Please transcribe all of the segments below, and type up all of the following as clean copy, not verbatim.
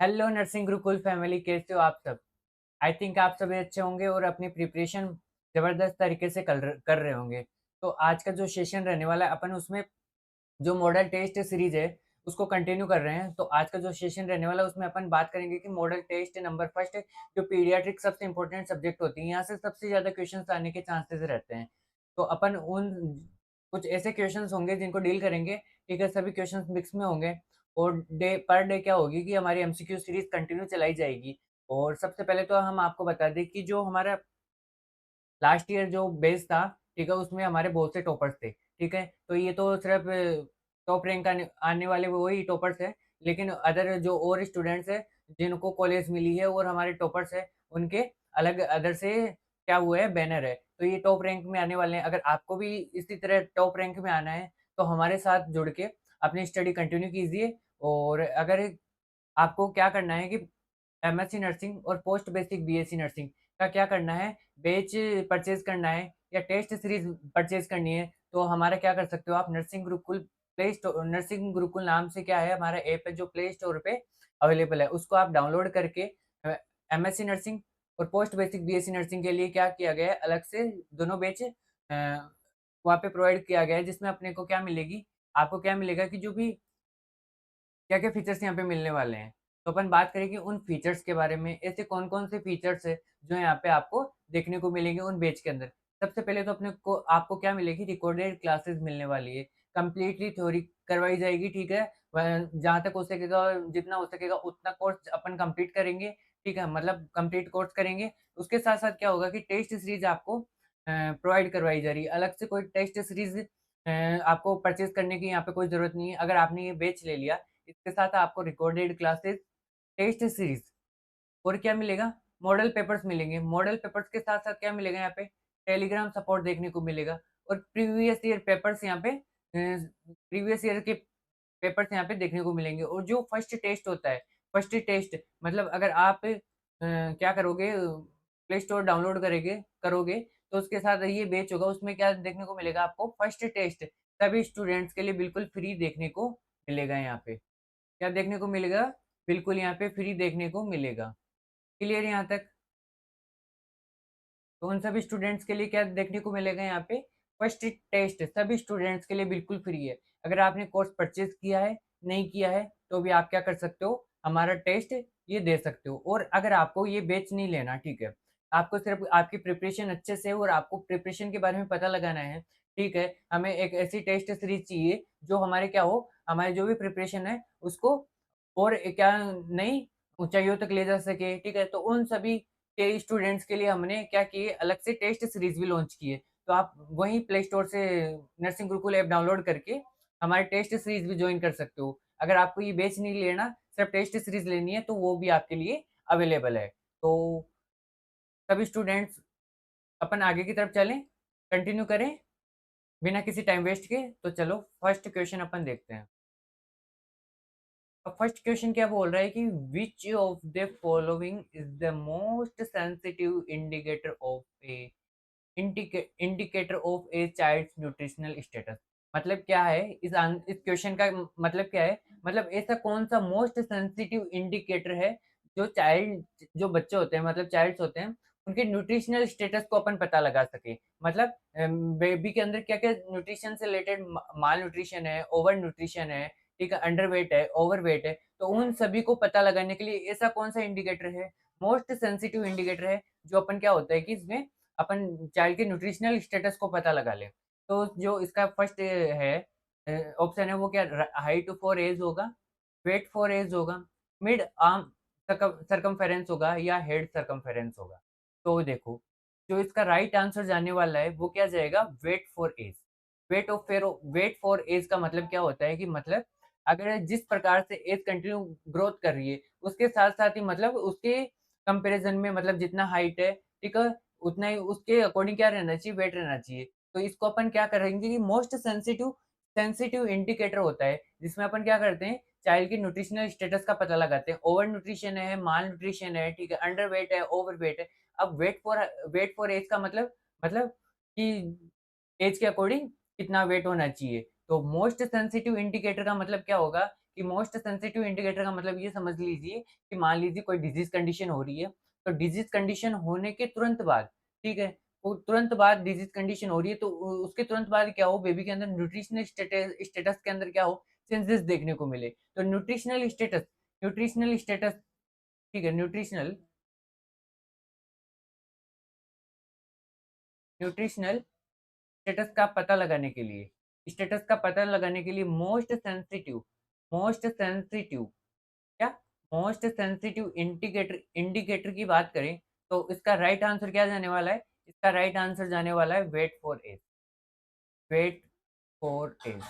Hello nursing Gurukul family, कैसे हो आप सब? आई थिंक आप सभी अच्छे होंगे और अपनी प्रिपरेशन ज़बरदस्त तरीके से कर रहे होंगे। तो आज का जो सेशन रहने वाला है अपन उसमें जो मॉडल टेस्ट सीरीज़ है उसको कंटिन्यू कर रहे हैं। तो आज का जो सेशन रहने वाला है उसमें अपन बात करेंगे कि मॉडल टेस्ट नंबर फर्स्ट जो पीडियाट्रिक सबसे इम्पोर्टेंट सब्जेक्ट होती है, यहाँ से सबसे ज़्यादा क्वेश्चंस आने के चांसेस रहते हैं। तो अपन उन कुछ ऐसे क्वेश्चंस होंगे जिनको डील करेंगे, ठीक है? सभी क्वेश्चंस मिक्स में होंगे और डे पर डे क्या होगी कि हमारी एमसीक्यू सीरीज़ कंटिन्यू चलाई जाएगी। और सबसे पहले तो हम आपको बता दें कि जो हमारा लास्ट ईयर जो बेस था, ठीक है? उसमें हमारे बहुत से टॉपर्स थे, ठीक है? तो ये तो सिर्फ़ टॉप रैंक आने आने वाले वही टॉपर्स हैं, लेकिन अदर जो और स्टूडेंट्स हैं, जिनको कॉलेज मिली है और हमारे टॉपर्स हैं, उनके अलग अदर से क्या हुआ है, बैनर है। तो ये टॉप रैंक में आने वाले हैं। अगर आपको भी इसी तरह टॉप रैंक में आना है, तो हमारे साथ जुड़ के अपनी स्टडी कंटिन्यू कीजिए। और अगर आपको क्या करना है कि एमएससी नर्सिंग और पोस्ट बेसिक बीएससी नर्सिंग का क्या करना है, बैच परचेज़ करना है या टेस्ट सीरीज़ परचेज़ करनी है, तो हमारा क्या कर सकते हो आप नर्सिंग गुरुकुल नाम से क्या है हमारा ऐप है जो प्ले स्टोर पे अवेलेबल है। उसको आप डाउनलोड करके अ, एमएससी नर्सिंग और पोस्ट बेसिक बीएससी नर्सिंग के लिए क्या किया गया है, अलग से दोनों बैच वहाँ पे प्रोवाइड किया गया है, जिसमें अपने को क्या मिलेगी, आपको क्या मिलेगा कि जो भी क्या-क्या फीचर्स यहाँ पे मिलने वाले हैं। तो अपन बात करें कि उन फीचर्स के बारे में, ऐसे कौन-कौन से फीचर्स हैं, जो यहाँ पे आपको देखने को मिलेंगे उन बैच के अंदर। सबसे पहले तो अपने को आपको क्या मिलेगी, रिकॉर्डेड क्लासेस मिलने वाली है। कंप्लीटली थ्योरी करवाई जाएगी, ठीक है? जहाँ तक हो सकेगा, जितना हो सकेगा उतना कोर्स अपन कंप्लीट करेंगे, ठीक है? मतलब कंप्लीट कोर्स करेंगे। उसके साथ-साथ क्या होगा कि टेस्ट सीरीज़ आपको प्रोवाइड करवाई जा रही है। अलग से कोई टेस्ट सीरीज़ आपको परचेज़ करने की यहाँ पे कोई ज़रूरत नहीं है। अगर आपने ये बैच ले लिया, इसके साथ आपको रिकॉर्डेड क्लासेस, टेस्ट सीरीज़ और क्या मिलेगा? मॉडल पेपर्स मिलेंगे। मॉडल पेपर्स के साथ-साथ क्या मिलेगा यहाँ पे? टेलीग्राम सपोर्ट देखने को मिलेगा और प्रीवियस ईयर के पेपर्स यहाँ पे देखने को मिलेंगे। और जो फर्स्ट टेस्ट होता है, फर्स्ट टेस्ट मतलब अगर आप क्या करोगे, प्ले स्टोर डाउनलोड करोगे, तो उसके साथ ये बैच होगा, उसमें क्या देखने को मिलेगा आपको? फर्स्ट टेस्ट सभी स्टूडेंट्स के लिए बिल्कुल फ्री देखने को मिलेगा यहाँ पे। क्या देखने को मिलेगा? बिल्कुल यहाँ पे फ्री देखने को मिलेगा। क्लियर यहाँ तक? तो उन सभी स्टूडेंट्स के लिए क्या देखने को मिलेगा यहाँ पे? फर्स्ट टेस्ट सभी स्टूडेंट्स के लिए बिल्कुल फ्री है। अगर आपने कोर्स परचेज़ किया है, नहीं किया है, तो भी आप क्या कर सकते हो? हमारा टेस्ट ये दे सकते हो। और अगर आपको ये बैच नहीं लेना, ठीक है? आपको सिर्फ़ आपकी प्रिपरेशन अच्छे से और आपको प्रिपरेशन के बारे में पता लगाना है, ठीक है? हमें एक ऐसी टेस्ट सीरीज़ चाहिए, जो हमारे क्या हो, हमारी जो भी प्रिपरेशन है, उसको और क्या नई ऊँचाइयों तक ले जा सके, ठीक है? तो उन सभी के स्टूडेंट्स के लिए हमने क्या किए, अलग से टेस्ट सीरीज़ भी लॉन्च की है। तो आप वहीं प्ले स्टोर से नर्सिंग गुरुकुल ऐप डाउनलोड करके हमारी टेस्ट सीरीज़ भी जॉइन कर सकते हो। अगर आपको ये बैच नहीं लेना, सिर्फ़ टेस्ट सीरीज़ लेनी है, तो वो भी आपके लिए अवेलेबल है। तो सभी स्टूडेंट्स अपन आगे की तरफ चलें, कंटिन्यू करें बिना किसी टाइम वेस्ट के। तो चलो फर्स्ट क्वेश्चन अपन देखते हैं। अब फर्स्ट क्वेश्चन क्या बोल रहा है कि which of the following is the most sensitive indicator of a child's nutritional status. मतलब क्या है इस क्वेश्चन का मतलब क्या है, मतलब ऐसा कौन सा मोस्ट सेंसिटिव इंडिकेटर है जो बच्चे होते हैं, मतलब चाइल्ड्स होते हैं, उनके न्यूट्रिशनल स्टेटस को अपन पता लगा सके। मतलब बेबी के अंदर क्या क्या न्यूट्रिशन से रिलेटेड माल न्यूट्रिशन है, ओवर न्यूट्रिशन है, ठीक है, अंडरवेट है, ओवरवेट है, तो उन सभी को पता लगाने के लिए ऐसा कौन सा इंडिकेटर है, मोस्ट सेंसिटिव इंडिकेटर है, जो अपन क्या होता है कि इसमें अपन चाइल्ड के न्यूट्रिशनल स्टेटस को पता लगा लें। तो जो इसका फर्स्ट है ऑप्शन है वो क्या हाइट फॉर एज होगा, वेट फॉर एज होगा, मिड आर्म सरकमफेरेंस होगा या हेड सरकमफेरेंस होगा। तो देखो, जो इसका राइट आंसर जाने वाला है वो क्या जाएगा, weight for age. Weight for age का मतलब क्या होता है कि मतलब अगर जिस प्रकार से एज कंटिन्यू ग्रोथ कर रही है, उसके साथ-साथ ही मतलब उसके कंपैरिज़न में मतलब जितना हाइट है, ठीक है? उतना ही उसके अकॉर्डिंग क्या रहना चाहिए, वेट रहना चाहिए। तो इसको अपन क्या करेंगे कि मोस्ट सेंसिटिव इंडिकेटर होता है, जिसमें अपन क्या करते हैं, चाइल्ड की न्यूट्रिशनल स्टेटस का पता लगाते हैं। ओवर न्यूट्रिशन है, माल न्यूट्रिशन है, ठीक है, अंडरवेट है, ओवरवेट है। अब वेट फॉर एज का मतलब कि एज के अकॉर्डिंग कितना वेट होना चाहिए। तो मोस्ट सेंसिटिव इंडिकेटर का मतलब क्या होगा कि मोस्ट सेंसिटिव इंडिकेटर का मतलब ये समझ लीजिए कि मान लीजिए कोई डिजीज़ कंडीशन हो रही है, तो डिजीज़ कंडीशन होने के तुरंत बाद, ठीक है? वो तुरंत बाद डिजीज़ कंडीशन हो रही है तो उसके तुरंत बाद क्या हो, बेबी के अंदर न्यूट्रिशनल स्टेटस के अंदर क्या हो, चेंजेस देखने को मिले। तो न्यूट्रिशनल स्टेटस, ठीक है, न्यूट्रिशनल स्टेटस का पता लगाने के लिए, मोस्ट सेंसिटिव क्या? मोस्ट सेंसिटिव इंडिकेटर की बात करें, तो इसका राइट आंसर क्या जाने वाला है? इसका राइट आंसर जाने वाला है वेट फॉर एज।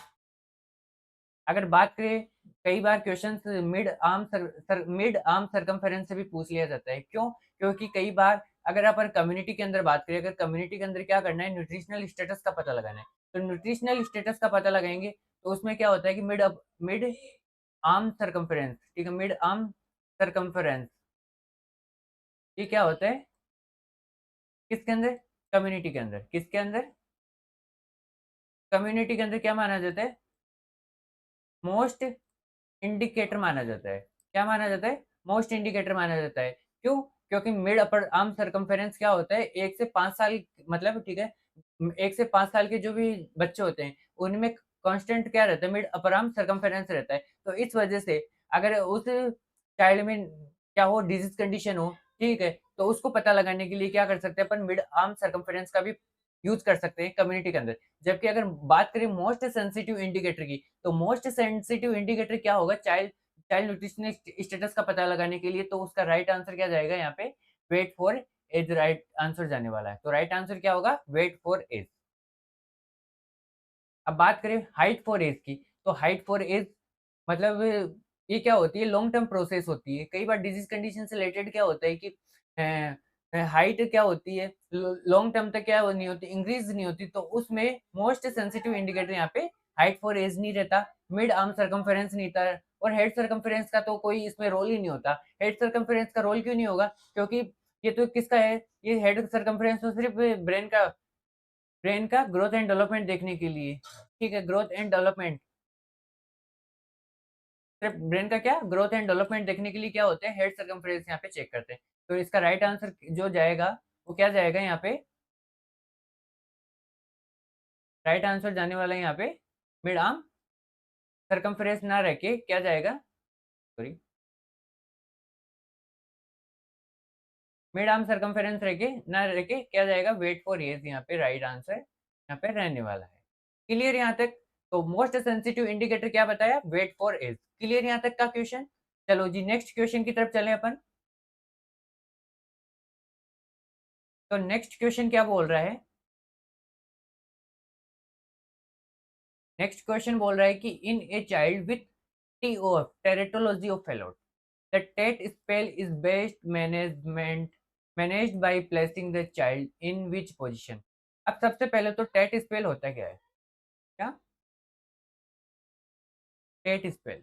अगर बात करें, कई बार क्वेश्चंस मिड आर्म सरकमफेरेंस से भी पूछ लिया जाता है। क्यों? क्योंकि कई बार अगर अपन कम्युनिटी के अंदर बात करें, अगर कम्युनिटी के अंदर क्या करना है, न्यूट्रिशनल स्टेटस का पता लगाना है। तो न्यूट्रिशनल स्टेटस का पता लगाएँगे, तो उसमें क्या होता है कि मिड आर्म सरकमफेरेंस, ठीक है, मिड आर्म सरकमफेरेंस, ये क्या होता है? किसके अंदर? कम्युनिटी के अंदर। किसके अंदर? कम्युनिटी के अंदर क्या माना जाता है? मोस्ट इंडिकेटर माना जाता है। क्या माना जाता है? मोस्ट इंडिकेटर माना जाता है। क्यों? क्योंकि मिड अपर आर्म सरकमफेरेंस क्या होता है, 1 से 5 साल, मतलब ठीक है, 1 से 5 साल के जो भी बच्चे होते हैं, उनमें कांस्टेंट क्या रहता है, मिड अपर आर्म सरकमफेरेंस रहता है। तो इस वजह से अगर उस चाइल्ड में क्या हो, डिजीज़ कंडीशन हो, ठीक है, तो उसको पता लगाने के लिए क्या कर सकते हैं अपन, मिड आर्म सरकमफेरेंस का भी यूज़ कर सकते हैं कम्युनिटी के अंदर। जबकि अगर बात करें मोस्ट सेंसिटिव इंडिकेटर की, तो मोस्ट सेंसिटिव इंडिकेटर क्या होगा, चाइल्ड चाइल्ड न्यूट्रिशनल स्टेटस का पता लगाने के लिए, तो उसका राइट आंसर क्या जाएगा यहाँ पे, weight for age right answer जाने वाला है। तो राइट आंसर क्या होगा, वेट फॉर एज। अब बात करें हाइट फॉर एज की, तो हाइट फॉर एज मतलब ये क्या होती है, लॉन्ग टर्म प्रोसेस होती है। कई बार डिजीज़ कंडीशन से रिलेटेड क्या होता है कि हाइट क्या होती है, लॉन्ग टर्म तक क्या वो नहीं होती, इंक्रीज़ नहीं होती, तो उसमें मोस्ट सेंसिटिव इंडिकेटर यहाँ पे हाइट फॉर एज नहीं रहता, मिड आर्म सर्कमफेरेंस नहीं था, और हेड सर्कमफेरेंस का तो कोई इसमें रोल ही नहीं होता। हेड सर्कमफेरेंस का रोल क्यों नहीं होगा? क्योंकि ये तो किसका है, ये हेड सर्कमफेरेंस तो सिर्फ़ ब्रेन का ग्रोथ एंड डेवलपमेंट देखने के लिए, ठीक है, ग्रोथ एंड डेवलपमेंट, सिर्फ ब्रेन का क्या, ग्रोथ एंड डेवलपमेंट देखने के लिए क्या होते हैं, हेड सर्कमफ्रेंस यहाँ पे चेक करते हैं। तो इसका राइट आंसर जो जाएगा, वो क्या जाएगा यहाँ पे, राइट आंसर जाने वाला है यहाँ पे मिड आर्म सर्कमफ्रेंस ना रह के क्या जाएगा, सॉरी, मिड आर्म सर्कमफ्रेंस रह के ना रह के क्या जाएगा, वेट फॉर ईयर्स, यहाँ पे राइट आंसर यहाँ पे रहने वाला है। क्लियर यहाँ तक? तो मोस्ट सेंसिटिव इंडिकेटर क्या बताया, वेट फॉर एज। क्लियर यहाँ तक का क्वेश्चन? चलो जी नेक्स्ट क्वेश्चन की तरफ चलें अपन। तो नेक्स्ट क्वेश्चन क्या बोल रहा है, नेक्स्ट क्वेश्चन बोल रहा है कि in a child with TOF, teratology of Fallot, the tet spell is best managed by placing the child in which position. अब सबसे पहले तो टेट स्पेल होता क्या है? क्या? टेट स्पेल,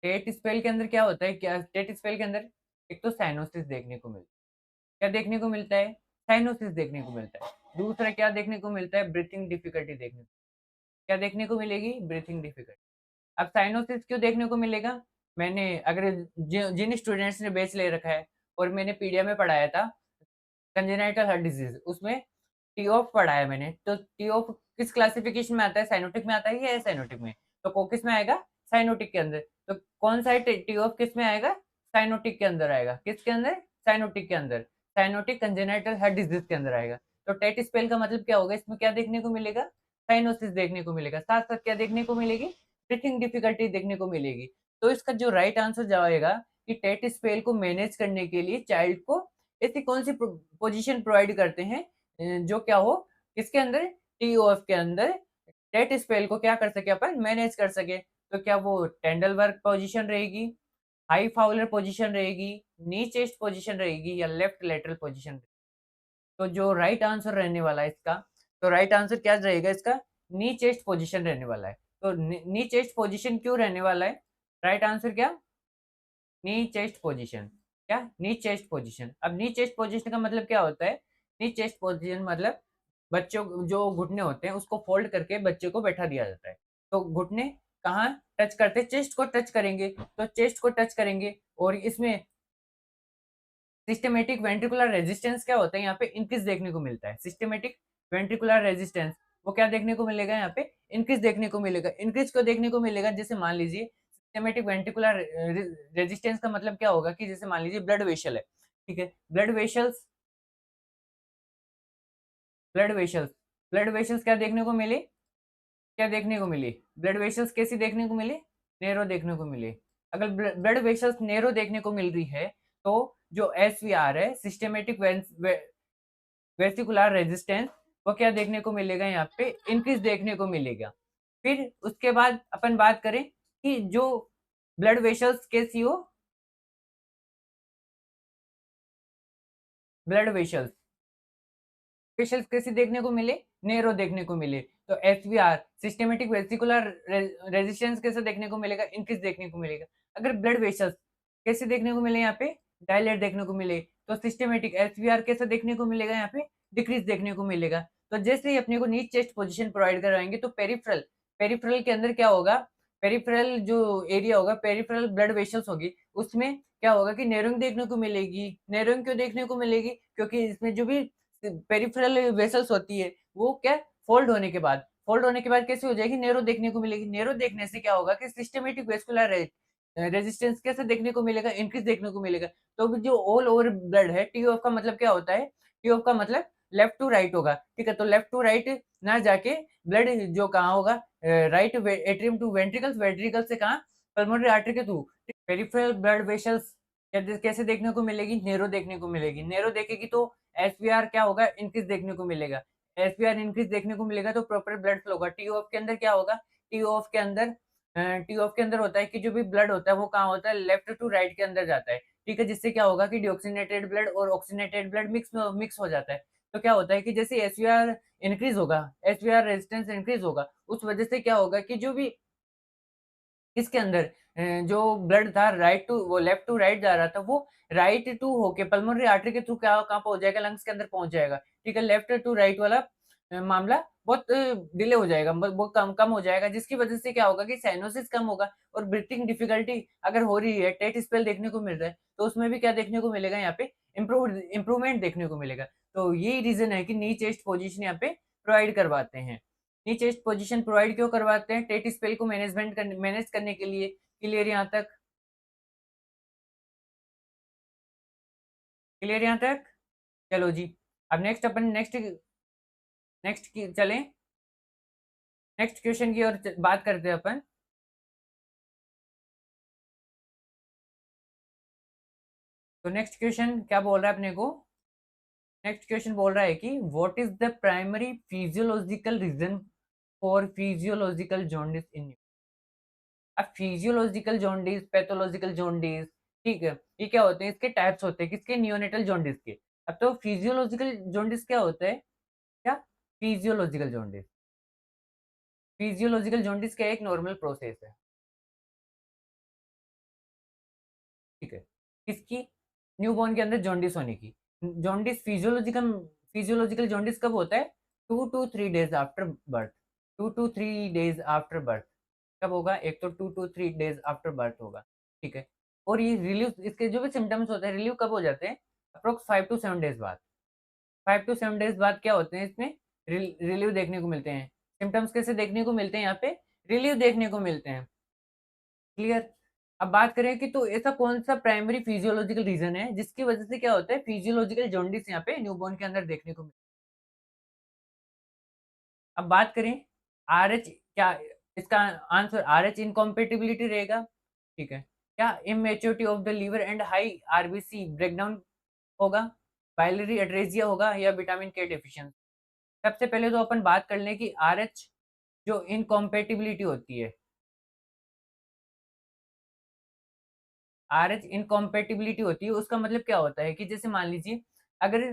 टेट स्पेल के अंदर क्या होता है, क्या टेट स्पेल के अंदर एक तो साइनोसिस देखने को मिलता है। क्या देखने को मिलता है? साइनोसिस देखने को मिलता है। दूसरा क्या देखने को मिलता है, ब्रीथिंग डिफिकल्टी देखने को, क्या देखने को मिलेगी, ब्रीथिंग डिफिकल्टी। अब साइनोसिस क्यों देखने को मिलेगा? मैंने अगर जिन स्टूडेंट्स ने बैच ले रखा है और मैंने पीडिया में पढ़ाया था कंजेनाइटल हार्ट डिजीज़, उसमें टी-ऑफ पढ़ा है मैंने। तो टी-ऑफ किस क्लासिफिकेशन में आता है? साइनोटिक में आता है या एसाइनोटिक में? तो को किस में आएगा? साइनोटिक के अंदर। तो कौन सा है टी-ऑफ किस में आएगा? साइनोटिक के अंदर आएगा। किसके अंदर? साइनोटिक के अंदर। साइनोटिक कंजेनाइटल हार्ट डिजीज़ के अंदर आएगा। तो टेट स्पेल का मतलब क्या होगा? इसमें क्या देखने को मिलेगा? साइनोसिस देखने को मिलेगा। साथ-साथ क्या देखने को मिलेगी? ब्रीथिंग डिफिकल्टी देखने को मिलेगी। तो इसका जो राइट आंसर जाएगा कि टेट स्पेल को मैनेज करने के लिए चाइल्ड को ऐसी कौन-सी पोजीशन प्रोवाइड करते हैं जो क्या हो, किसके अंदर, टीओएफ के अंदर टेट स्पेल को क्या कर सके, अपन मैनेज कर सके। तो क्या वो टेंडलबर्ग पोजीशन रहेगी, हाई फाउलर पोजीशन रहेगी, नी चेस्ट पोजीशन रहेगी या लेफ्ट लेटरल पोजीशन? तो जो राइट आंसर रहने वाला है इसका, तो राइट आंसर क्या रहेगा इसका, नी चेस्ट पोजीशन रहने वाला है। तो नी चेस्ट पोजीशन क्यों रहने वाला है? राइट आंसर क्या, नी चेस्ट पोजीशन। क्या? Knee chest position. अब नी चेस्ट पोजीशन का मतलब क्या होता है? नी चेस्ट पोजीशन मतलब बच्चों जो घुटने होते हैं उसको फ़ोल्ड करके बच्चे को बैठा दिया जाता है। तो घुटने कहाँ टच करते हैं, चेस्ट को टच करेंगे, तो चेस्ट को टच करेंगे और इसमें सिस्टेमैटिक वेंट्रिकुलर रेजिस्टेंस क्या होता है, यहाँ पे इंक्रीज देखने को मिलता है। सिस्टेमैटिक वेंट्रिकुलर रेजिस्टेंस वो क्या देखने को मिलेगा, यहाँ पे इंक्रीज देखने को मिलेगा। इंक्रीज क्यों देखने को मिलेगा, जैसे मान लीजिए सिस्टेमैटिक वेंट्रिकुलर रेजिस्टेंस का मतलब क्या होगा कि जैसे मान लीजिए ब्लड वेसल है, ठीक है, ब्लड वेसल्स ब्लड वेसल्स क्या देखने को मिले, क्या देखने को मिली, ब्लड वेसल्स कैसी देखने को मिली, नैरो देखने को मिली। अगर ब्लड वेसल्स नैरो देखने को मिल रही है, तो जो एसवीआर है, सिस्टेमेटिक वेसिकुलर रेजिस्टेंस, वो क्या देखने को मिलेगा, यहाँ पे इंक्रीज देखने को मिलेगा। फिर उसके बाद अपन बात करें कि जो ब्लड वेसल्स कैसी हो, ब्लड वेसल्स स्पेशल्स कैसे देखने को मिले, नैरो देखने को मिले। तो एसवीआर सिस्टेमेटिक वेसिकुलर रेजिस्टेंस कैसे देखने को मिलेगा, इंक्रीज देखने को मिलेगा। अगर ब्लड वेसल्स कैसे देखने को मिले, यहाँ पे डायलेट देखने को मिले, तो सिस्टेमेटिक एसवीआर कैसे देखने को मिलेगा, यहाँ पे डिक्रीज देखने को मिलेगा। तो जैसे ही अपने को नी चेस्ट पोजीशन प्रोवाइड करवाएंगे, तो पेरिफेरल पेरिफेरल के अंदर क्या होगा, पेरिफेरल जो एरिया होगा, पेरिफेरल ब्लड वेसल्स होगी, उसमें क्या होगा कि नैरोइंग देखने को मिलेगी। नैरोइंग क्यों देखने को मिलेगी, क्योंकि इसमें जो भी पेरिफेरल वेसल्स होती है, वो क्या फोल्ड होने के बाद कैसे हो जाएगी, नैरो देखने को मिलेगी। नैरो देखने से क्या होगा कि सिस्टेमेटिक वेस्कुलर रेजिस्टेंस कैसे देखने को मिलेगा, इंक्रीज देखने को मिलेगा। तो जो ऑल ओवर ब्लड है, टी ऑफ का मतलब क्या होता है, टी ऑफ का मतलब लेफ्ट टू राइट होगा, ठीक है। तो लेफ्ट टू राइट ना जाके ब्लड जो कहाँ होगा, right atrium to ventricles, ventricle से कहाँ, पल्मोनरी आर्टरी के थ्रू। पेरिफेरल ब्लड वेसल्स कैसे देखने को मिलेगी, नैरो देखने को मिलेगी। नैरो देखेगी तो एसपीआर क्या होगा, इंक्रीज देखने को मिलेगा। एसपीआर इंक्रीज देखने को मिलेगा तो प्रॉपर ब्लड फ्लो होगा। टी ऑफ के अंदर क्या होगा, टी ऑफ के अंदर टी ऑफ के अंदर होता है कि जो भी ब्लड होता है वो कहाँ होता है, लेफ्ट टू राइट के अंदर जाता है, ठीक है। जिससे क्या होगा कि डिऑक्सीनेटेड ब्लड और ऑक्सीनेटेड ब्लड मिक्स हो जाता है। तो क्या होता है कि जैसे एसवीआर इंक्रीज होगा, एसवीआर रेजिस्टेंस इंक्रीज होगा, उस वजह से क्या होगा कि जो भी इसके अंदर जो ब्लड था राइट टू वो लेफ्ट टू राइट जा रहा था, वो राइट टू होके पल्मोनरी आर्टरी के थ्रू क्या कहाँ पहुंच जाएगा, लंग्स के अंदर पहुंच जाएगा, ठीक है। लेफ्ट टू राइट वाला मामला बहुत डिले हो जाएगा, बहुत कम कम हो जाएगा, जिसकी वजह से क्या होगा कि साइनोसिस कम होगा और ब्रीथिंग डिफिकल्टी अगर हो रही है, टेट स्पेल देखने को मिल रहा है, तो उसमें भी क्या देखने को मिलेगा, यहाँ पे इम्प्रूवमेंट देखने को मिलेगा। तो यही रीजन है कि नी चेस्ट पोजीशन यहाँ पे प्रोवाइड करवाते हैं। नी चेस्ट पोजीशन प्रोवाइड क्यों करवाते हैं, टेट स्पेल को मैनेज करने के लिए। क्लियर यहाँ तक, क्लियर यहाँ तक। चलो जी, अब नेक्स्ट अपन नेक्स्ट की चलें, नेक्स्ट क्वेश्चन की ओर बात करते हैं अपन। तो नेक्स्ट क्वेश्चन क्या बोल रहा है अपने को, नेक्स्ट क्वेश्चन बोल रहा है कि what is the primary physiological reason for physiological jaundice in you. अब फिजियोलॉजिकल जॉन्डिस, पैथोलॉजिकल जॉन्डिस, ठीक है, ये क्या होते हैं, इसके टाइप्स होते हैं, किसके, नियोनेटल जॉन्डिस के। अब तो फिजियोलॉजिकल जॉन्डिस क्या होता है, क्या, फिजियोलॉजिकल जॉन्डिस, फिजियोलॉजिकल जॉन्डिस क्या एक नॉर्मल प्रोसेस है, ठीक है, किसकी, न्यूबॉर्न के अंदर जॉन्डिस होने की। जॉन्डिस फिजियोलॉजिकल, फिजियोलॉजिकल जॉन्डिस कब होता है, 2 to 3 days after birth, 2 to 3 days after birth. कब होगा, एक तो 2 to 3 days आफ्टर बर्थ होगा, ठीक है। और ये रिलीव, इसके जो भी सिम्टम्स होते हैं रिलीव कब हो जाते हैं, अप्रोक्स 5 to 7 days बाद। 5 to 7 days बाद क्या होते हैं, इसमें रिलीव देखने को मिलते हैं। सिम्टम्स कैसे देखने को मिलते हैं, यहाँ पे रिलीव देखने को मिलते हैं। क्लियर। अब बात करें कि तो ऐसा कौन सा प्राइमरी फिजियोलॉजिकल रीजन है जिसकी वजह से क्या होता है, फिजियोलॉजिकल जॉन्डिस यहाँ पे न्यूबॉर्न के अंदर देखने को मिलता है। अब बात करें आरएच, क्या इसका आंसर, आरएच इनकॉम्पेटिबिलिटी रहेगा, ठीक है। क्या immaturity of the liver and high RBC breakdown होगा, बाइलरी एड्रेजिया होगा, या विटामिन के डेफिशिएंसी। सबसे पहले तो अपन बात कर लें कि आरएच जो इनकॉम्पेटिबिलिटी होती है, आरएच इनकॉम्पेटिबिलिटी होती है, उसका मतलब क्या होता है कि जैसे मान लीजिए अगर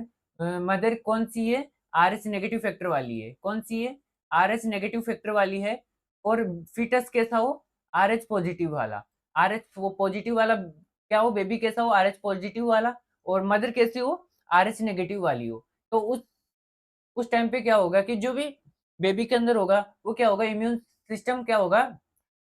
मदर कौन सी है, आरएच नेगेटिव फैक्टर वाली है, कौन सी है, आरएच नेगेटिव फैक्टर वाली है, और फीटस कैसा हो, आरएच पॉजिटिव वाला, आरएच पॉजिटिव वाला क्या हो, बेबी कैसा हो, आरएच पॉजिटिव वाला, और मदर कैसी हो, आरएच नेगेटिव वाली हो। तो उस टाइम पे क्या होगा कि जो भी बेबी के अंदर होगा वो क्या होगा, इम्यून सिस्टम क्या होगा,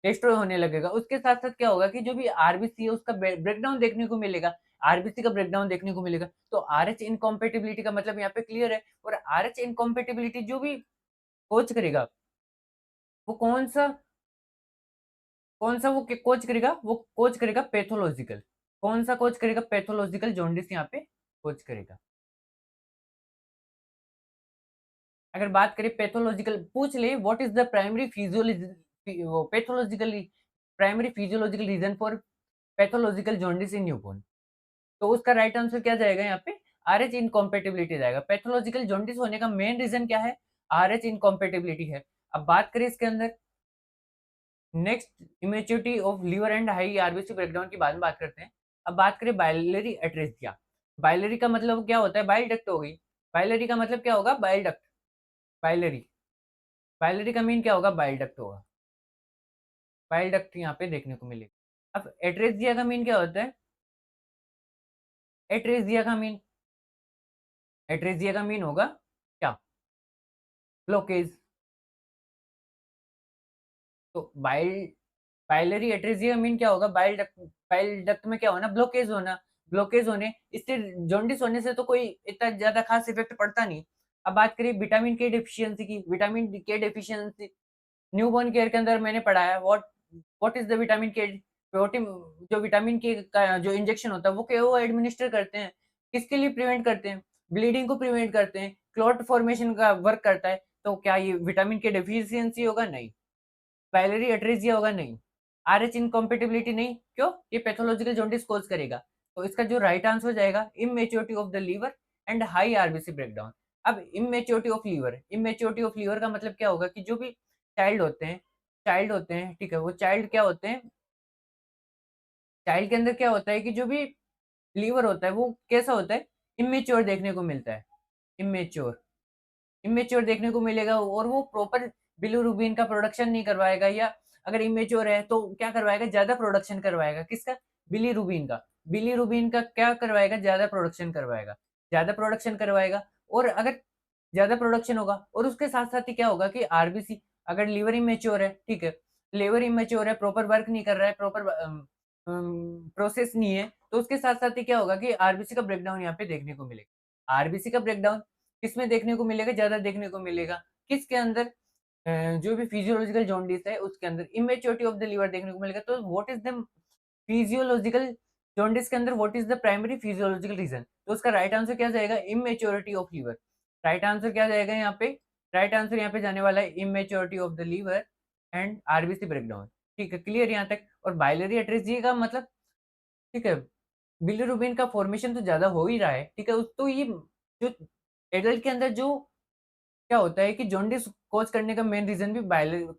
डिस्ट्रॉय होने लगेगा। उसके साथ-साथ क्या होगा कि जो भी आरबीसी है उसका ब्रेकडाउन देखने को मिलेगा, आरबीसी का ब्रेकडाउन देखने को मिलेगा। तो आरएच इनकॉम्पैटिबिलिटी का मतलब यहाँ पे क्लियर है और आरएच इनकॉम्पैटिबिलिटी जो भी कोच करेगा, वो कौन-सा वो कोच करेगा? वो कोच करेगा पैथोलॉजिकल। कौन-सा कोच करेगा? पैथोलॉजिकल जॉन्डिस यहाँ पे कोच करेगा। अगर बात करें पैथोलॉजिकल पूछ ले व्हाट इज़ द प्राइमरी वो pathologically primary physiological reason for pathological jaundice in newborn. तो उसका राइट आंसर क्या जाएगा यहाँ पे? आरएच इनकॉम्पैटिबिलिटी जाएगा। पैथोलॉजिकल जॉन्डिस होने का मेन रीज़न क्या है? आरएच इनकॉम्पैटिबिलिटी है। अब बात करें इसके अंदर next immaturity of liver and high RBC breakdown की बाद में बात करते हैं। अब बात करें बाइलियरी एट्रेसिया। बाइलियरी का मतलब क्या होता है? बाइल डक्ट हो गई। बाइलियरी का मतलब क्या होगा? Bile duct. बाइलियरी। बाइलियरी का मीन क्या होगा? बाइल डक्ट होगा। बाइल डक्ट यहाँ पे देखने को मिलेगा। अब एट्रेसिया का मीन क्या होता है? एट्रेसिया का मीन होगा क्या? ब्लॉकेज। तो बाइलियरी एट्रेसिया का मीन क्या होगा? बाइल डक्ट में क्या होना? ब्लॉकेज होना। ब्लॉकेज होने इससे जॉन्डिस होने से तो कोई इतना ज़्यादा ख़ास इफ़ेक्ट पड़ता नहीं। अब बात करें विटामिन के डेफिशिएंसी की। विटामिन के डेफिशिएंसी न्यूबॉर्न केयर के अंदर मैंने पढ़ा है व्हाट इज़ द विटामिन के प्रोटीन जो विटामिन के का जो इंजेक्शन होता है वो वो एडमिनिस्टर करते हैं। किसके लिए प्रिवेंट करते हैं? ब्लीडिंग को प्रिवेंट करते हैं, क्लॉट फॉर्मेशन का वर्क करता है। तो क्या ये विटामिन के डेफिशिएंसी होगा? नहीं। पाइलोरी एट्रेसिया होगा? नहीं। आरएच इनकॉम्पैटिबिलिटी नहीं, क्यों? ये पैथोलॉजिकल जॉन्डिस कॉज़ करेगा। तो इसका जो राइट आंसर हो जाएगा immaturity of the liver and high RBC breakdown. अब इमैच्योरिटी ऑफ लीवर का मतलब क्या होगा कि जो भी चाइल्ड होते हैं, ठीक है? वो चाइल्ड क्या होते हैं? चाइल्ड के अंदर क्या होता है कि जो भी लीवर होता है वो कैसा होता है? इमैच्योर देखने को मिलता है। इमैच्योर। इमेच्योर देखने को मिलेगा और वो प्रॉपर बिलीरुबिन का प्रोडक्शन नहीं करवाएगा या अगर इमेच्योर है तो क्या करवाएगा? ज़्यादा प्रोडक्शन करवाएगा। किसका? बिलीरुबिन का। बिलीरुबिन का क्या करवाएगा? ज़्यादा प्रोडक्शन करवाएगा। ज़्यादा प्रोडक्शन करवाएगा और अगर ज़्यादा प्रोडक्शन होगा और उसके साथ-साथ ही क्या होगा कि आरबीसी अगर लीवर इमेच्योर है, ठीक है? लीवर इमेच्योर है, प्रॉपर वर्क नहीं कर रहा है, प्रोसेस नहीं है, तो उसके साथ-साथ ही क्या होगा कि आरबीसी का ब्रेकडाउन यहाँ पे देखने को मिलेगा। आरबीसी का ब्रेकडाउन किसमें देखने को मिलेगा? ज़्यादा देखने को मिलेगा। किसके अंदर? जो भी फिजियोलॉजिकल जॉन्डिस है उसके अंदर इमैच्योरिटी ऑफ द लिवर देखने को मिलेगा। तो what is the physiological jaundice के अंदर what is the primary physiological reason? तो उसका राइट आंसर क्या जाएगा? Immaturity of liver. Right answer क्या जाएगा यहाँ पे? राइट आंसर यहाँ पे जाने वाला है immaturity of the liver and RBC breakdown. ठीक है, क्लियर यहाँ तक? और बाइलियरी एट्रेसिया का मतलब ठीक है, बिलिरुबिन का फॉर्मेशन तो ज़्यादा हो ही रहा है, ठीक है? तो ये जो एडल्ट के अंदर जो क्या होता है कि जॉन्डिस कॉज़ करने का मेन रीज़न भी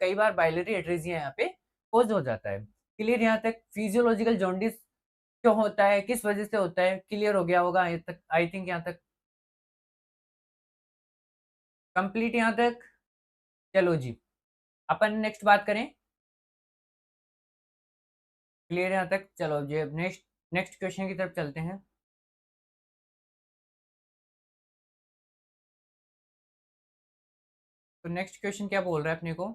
कई बार बाइलियरी एट्रेसिया यहाँ पे कॉज़ हो जाता है। क्लियर यहाँ तक? फिजियोलॉजिकल जॉन्डिस क्यों होता है, किस वजह से होता है, क्लियर हो गया होगा आई थिंक यहाँ तक कंप्लीट यहाँ तक? चलो जी, अपन नेक्स्ट बात करें, क्लियर यहाँ तक? चलो जी अब नेक्स्ट नेक्स्ट क्वेश्चन की तरफ चलते हैं। तो नेक्स्ट क्वेश्चन क्या बोल रहा है अपने को?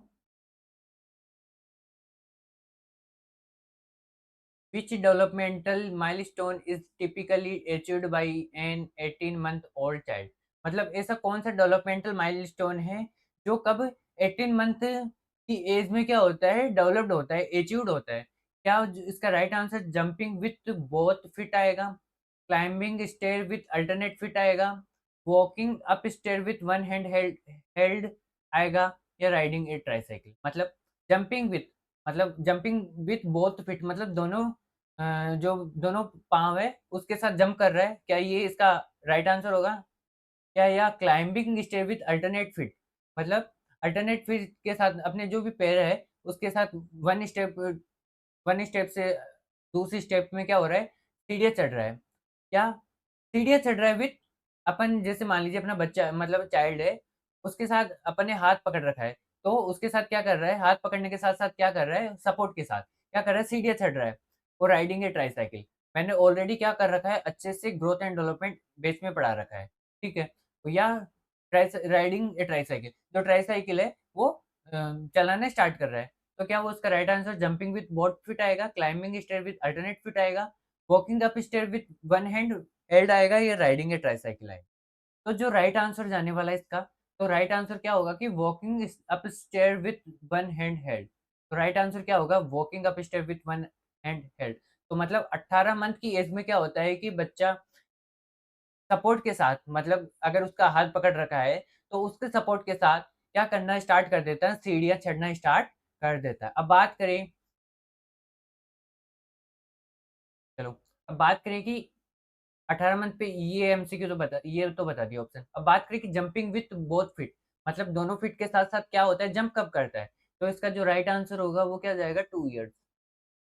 Which developmental milestone is typically achieved by an 18-month-old child? मतलब ऐसा कौन सा डेवलपमेंटल माइलस्टोन है जो कब 18 मंथ की एज में क्या होता है? डेवलप्ड होता है, अचीव्ड होता है। क्या इसका right answer jumping with both feet आएगा, climbing stair with alternate feet आएगा, walking up stair with one hand held held आएगा या राइडिंग ए ट्राइसाइकिल? मतलब जंपिंग विथ मतलब जंपिंग विथ बोथ फीट मतलब जो दोनों पाँव है उसके साथ जंप कर रहा है, क्या ये इसका राइट आंसर होगा? क्या या climbing stair with alternate feet मतलब अल्टरनेट फीट के साथ अपने जो भी पैर है उसके साथ वन स्टेप से दूसरी स्टेप में क्या हो रहा है? सीढ़ियाँ चढ़ रहा है। क्या? सीढ़ियाँ चढ़ रहा है विथ अपन जैसे मान लीजिए अपना बच्चा मतलब चाइल्ड है, उसके साथ अपन ने हाथ पकड़ रखा है, तो उसके साथ क्या कर रहा है? हाथ पकड़ने के साथ-साथ क्या कर रहा है? सपोर्ट के साथ क्या कर रहा है? सीढ़ियाँ चढ़ रहा है और राइडिंग ए ट्राइसाइकिल। मैंने ऑलरेडी क्या कर रखा है? अच्छे से ग्रोथ एंड डेवलपमेंट बेस में पढ़ा रखा है, ठीक है? तो या राइडिंग ए ट्राइसाइकिल जो ट्राइसाइकिल है वो अ, चलाना स्टार्ट कर रहा है। तो क्या वो उसका right answer jumping with both feet आएगा, climbing stair with alternate feet आएगा, walking up stair with one hand held आएगा, या राइडिंग ए ट्राइसाइकिल आएगा? तो जो राइट आंसर जाने वाला है इसका, तो राइट आंसर क्या होगा कि walking up stair with one hand held. तो राइट आंसर क्या होगा? Walking up stair with one hand held. तो मतलब 18 मंथ की एज में क्या होता है कि बच्चा सपोर्ट के साथ, मतलब अगर उसका हाथ पकड़ रखा है, तो उसके सपोर्ट के साथ क्या करना स्टार्ट कर देता है, सीढ़ियाँ चढ़ना स्टार्ट कर देता है। अब बात करें, चलो, अब बात करें कि 18 मंथ पे ये एमसीक्यू तो बता, ये तो बता दिया ऑप्शन। अब बात करें कि जंपिंग विथ बोथ फीट, मतलब दोनों फीट के साथ-साथ क्या होता है, जंप कब करता है? तो इसका जो राइट आंसर होगा वो क्या जाएगा? 2 इयर्स।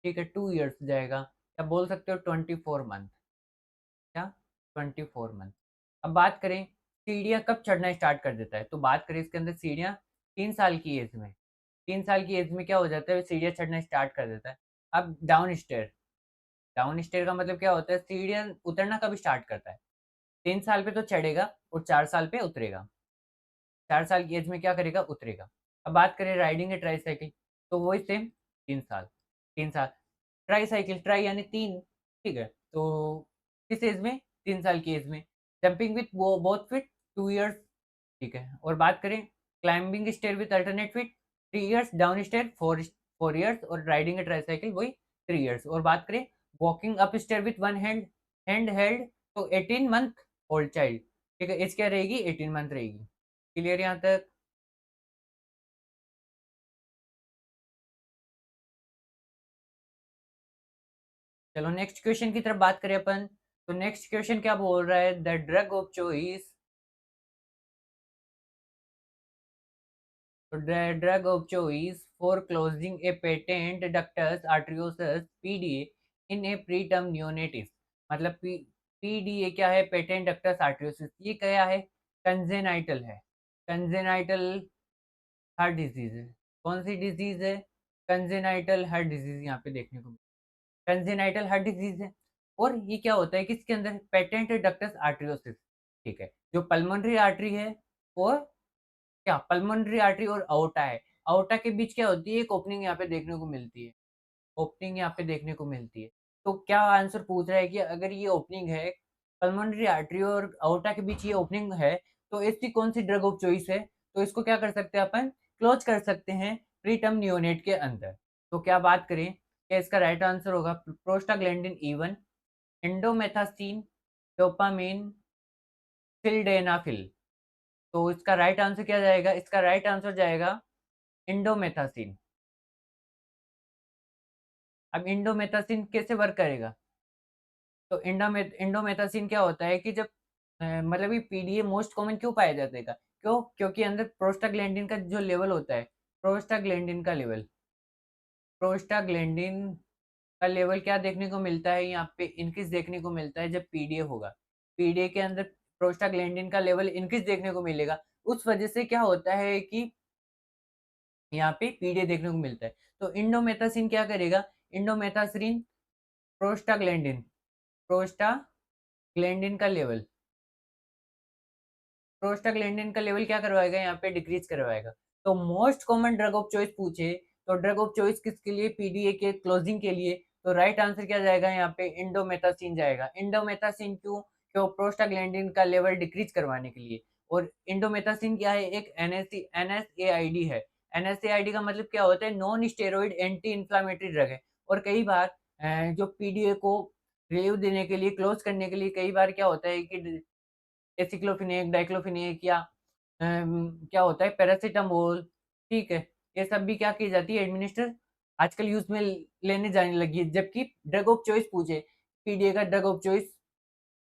ठीक है, 2 इयर्स जाएगा, या बोल सकते हो 24 मंथ। क्या? 24 मंथ। अब बात करें सीढ़ियाँ कब चढ़ना स्टार्ट कर देता है, तो बात करें इसके अंदर सीढ़ियाँ 3 साल की एज में। 3 साल की एज में क्या हो जाता है, सीढ़ियाँ चढ़ना स्टार्ट कर देता है। अब डाउन स्टेयर का मतलब क्या होता है, सीढ़ियाँ उतरना कब स्टार्ट करता है? 3 साल पे तो चढ़ेगा और 4 साल पे उतरेगा। 4 साल की एज में क्या करेगा? उतरेगा। अब बात करें राइडिंग ए ट्राइसाइकिल, तो वही सेम 3 साल, 3 साल। ट्राइसाइकिल, ट्राई यानी 3, ठीक है? तो किस एज में? 3 साल की एज में। Jumping with both feet 2 years, ठीक है? और बात करें climbing stair with alternate feet 3 years, down stair 4 years, और राइडिंग ए ट्राइसाइकिल वही 3 इयर्स। और बात करें walking up stair with one hand held, तो 18 मंथ ओल्ड चाइल्ड, ठीक है? एज क्या रहेगी? 18 मंथ रहेगी। क्लियर यहाँ तक? चलो नेक्स्ट क्वेश्चन की तरफ बात करें अपन। तो नेक्स्ट क्वेश्चन क्या बोल रहा है? The drug of choice, the drug of choice for closing a patent ductus arteriosus PDA in a preterm neonatis, मतलब PDA क्या है? Patent ductus आर्टरियोसिस। ये क्या है? कंजेनाइटल है, कंजेनाइटल हार्ट डिजीज है। कौन सी डिजीज है? कंजेनाइटल हार्ट डिजीज यहाँ पे देखने को कंजेनाइटल हार्ट डिजीज है। और ये क्या होता है, किसके अंदर? पेटेंट डक्टस आर्टरियोसिस, ठीक है? जो पल्मोनरी आर्टरी है, और क्या पल्मोनरी आर्टरी और अओर्टा है। अओर्टा के बीच क्या होती है? एक ओपनिंग यहाँ पे देखने को मिलती है, ओपनिंग यहाँ पे देखने को मिलती है। तो क्या आंसर पूछ रहा है कि अगर ये ओपनिंग है, पल्मोनरी आर्टरी और अओर्टा के बीच ये ओपनिंग है, तो इसकी कौन-सी ड्रग ऑफ चॉइस है? तो इसको क्या कर सकते हैं अपन? क्लोज़ कर सकते हैं प्रीटर्म नियोनेट के अंदर। तो क्या बात करें, क्या इसका राइट आंसर होगा prostaglandin E1, indomethacin, dopamine, sildenafil? तो इसका राइट आंसर क्या जाएगा? इसका राइट आंसर जाएगा इंडोमेथासिन। अब इंडोमेथासिन कैसे वर्क करेगा? तो इंडोमेथासिन क्या होता है कि जब मतलब ये पीडीए मोस्ट कॉमन क्यों पाया जाता है? क्यों? क्योंकि अंदर प्रोस्टाग्लैंडिन का जो लेवल होता है, प्रोस्टाग्लैंडिन का लेवल, प्रोस्टाग्लैंडिन का लेवल क्या देखने को मिलता है यहाँ पे? इंक्रीज़ देखने को मिलता है जब पीडीए होगा। पीडीए के अंदर प्रोस्टाग्लैंडिन का लेवल इंक्रीज़ देखने को मिलेगा। उस वजह से क्या होता है कि यहाँ पे पीडीए देखने को मिलता है। तो इंडोमेथासिन क्या करेगा? इंडोमेथासिन प्रोस्टाग्लैंडिन, प्रोस्टाग्लैंडिन का लेवल, प्रोस्टाग्लैंडिन का लेवल क्या करवाएगा? यहाँ पे डिक्रीज़ करवाएगा। तो most common drug of choice पूछे, तो ड्रग ऑफ चॉइस किसके लिए? पीडीए के क्लोजिंग के लिए। तो राइट आंसर क्या जाएगा यहाँ पे? इंडोमेथासिन जाएगा। इंडोमेथासिन क्यों? क्यों? प्रोस्टाग्लैंडिन का लेवल डिक्रीज़ करवाने के लिए। और इंडोमेथासिन क्या है? एक एनएसएआईडी है। एनएसएआईडी का मतलब क्या होता है? Non steroid anti inflammatory drug है। और कई बार जो पीडीए को रिलीव देने के लिए, क्लोज़ करने के लिए, कई बार क्या होता है कि एसिक्लोफिनेक, डाइक्लोफिनेक, या क्या होता है पैरासिटामोल, ठीक है? ये सब भी क्या की जाती है? एडमिनिस्टर आजकल यूज़ में लेने जाने लगी है। जबकि ड्रग ऑफ चॉइस पूछे, पीडीए का ड्रग ऑफ चॉइस,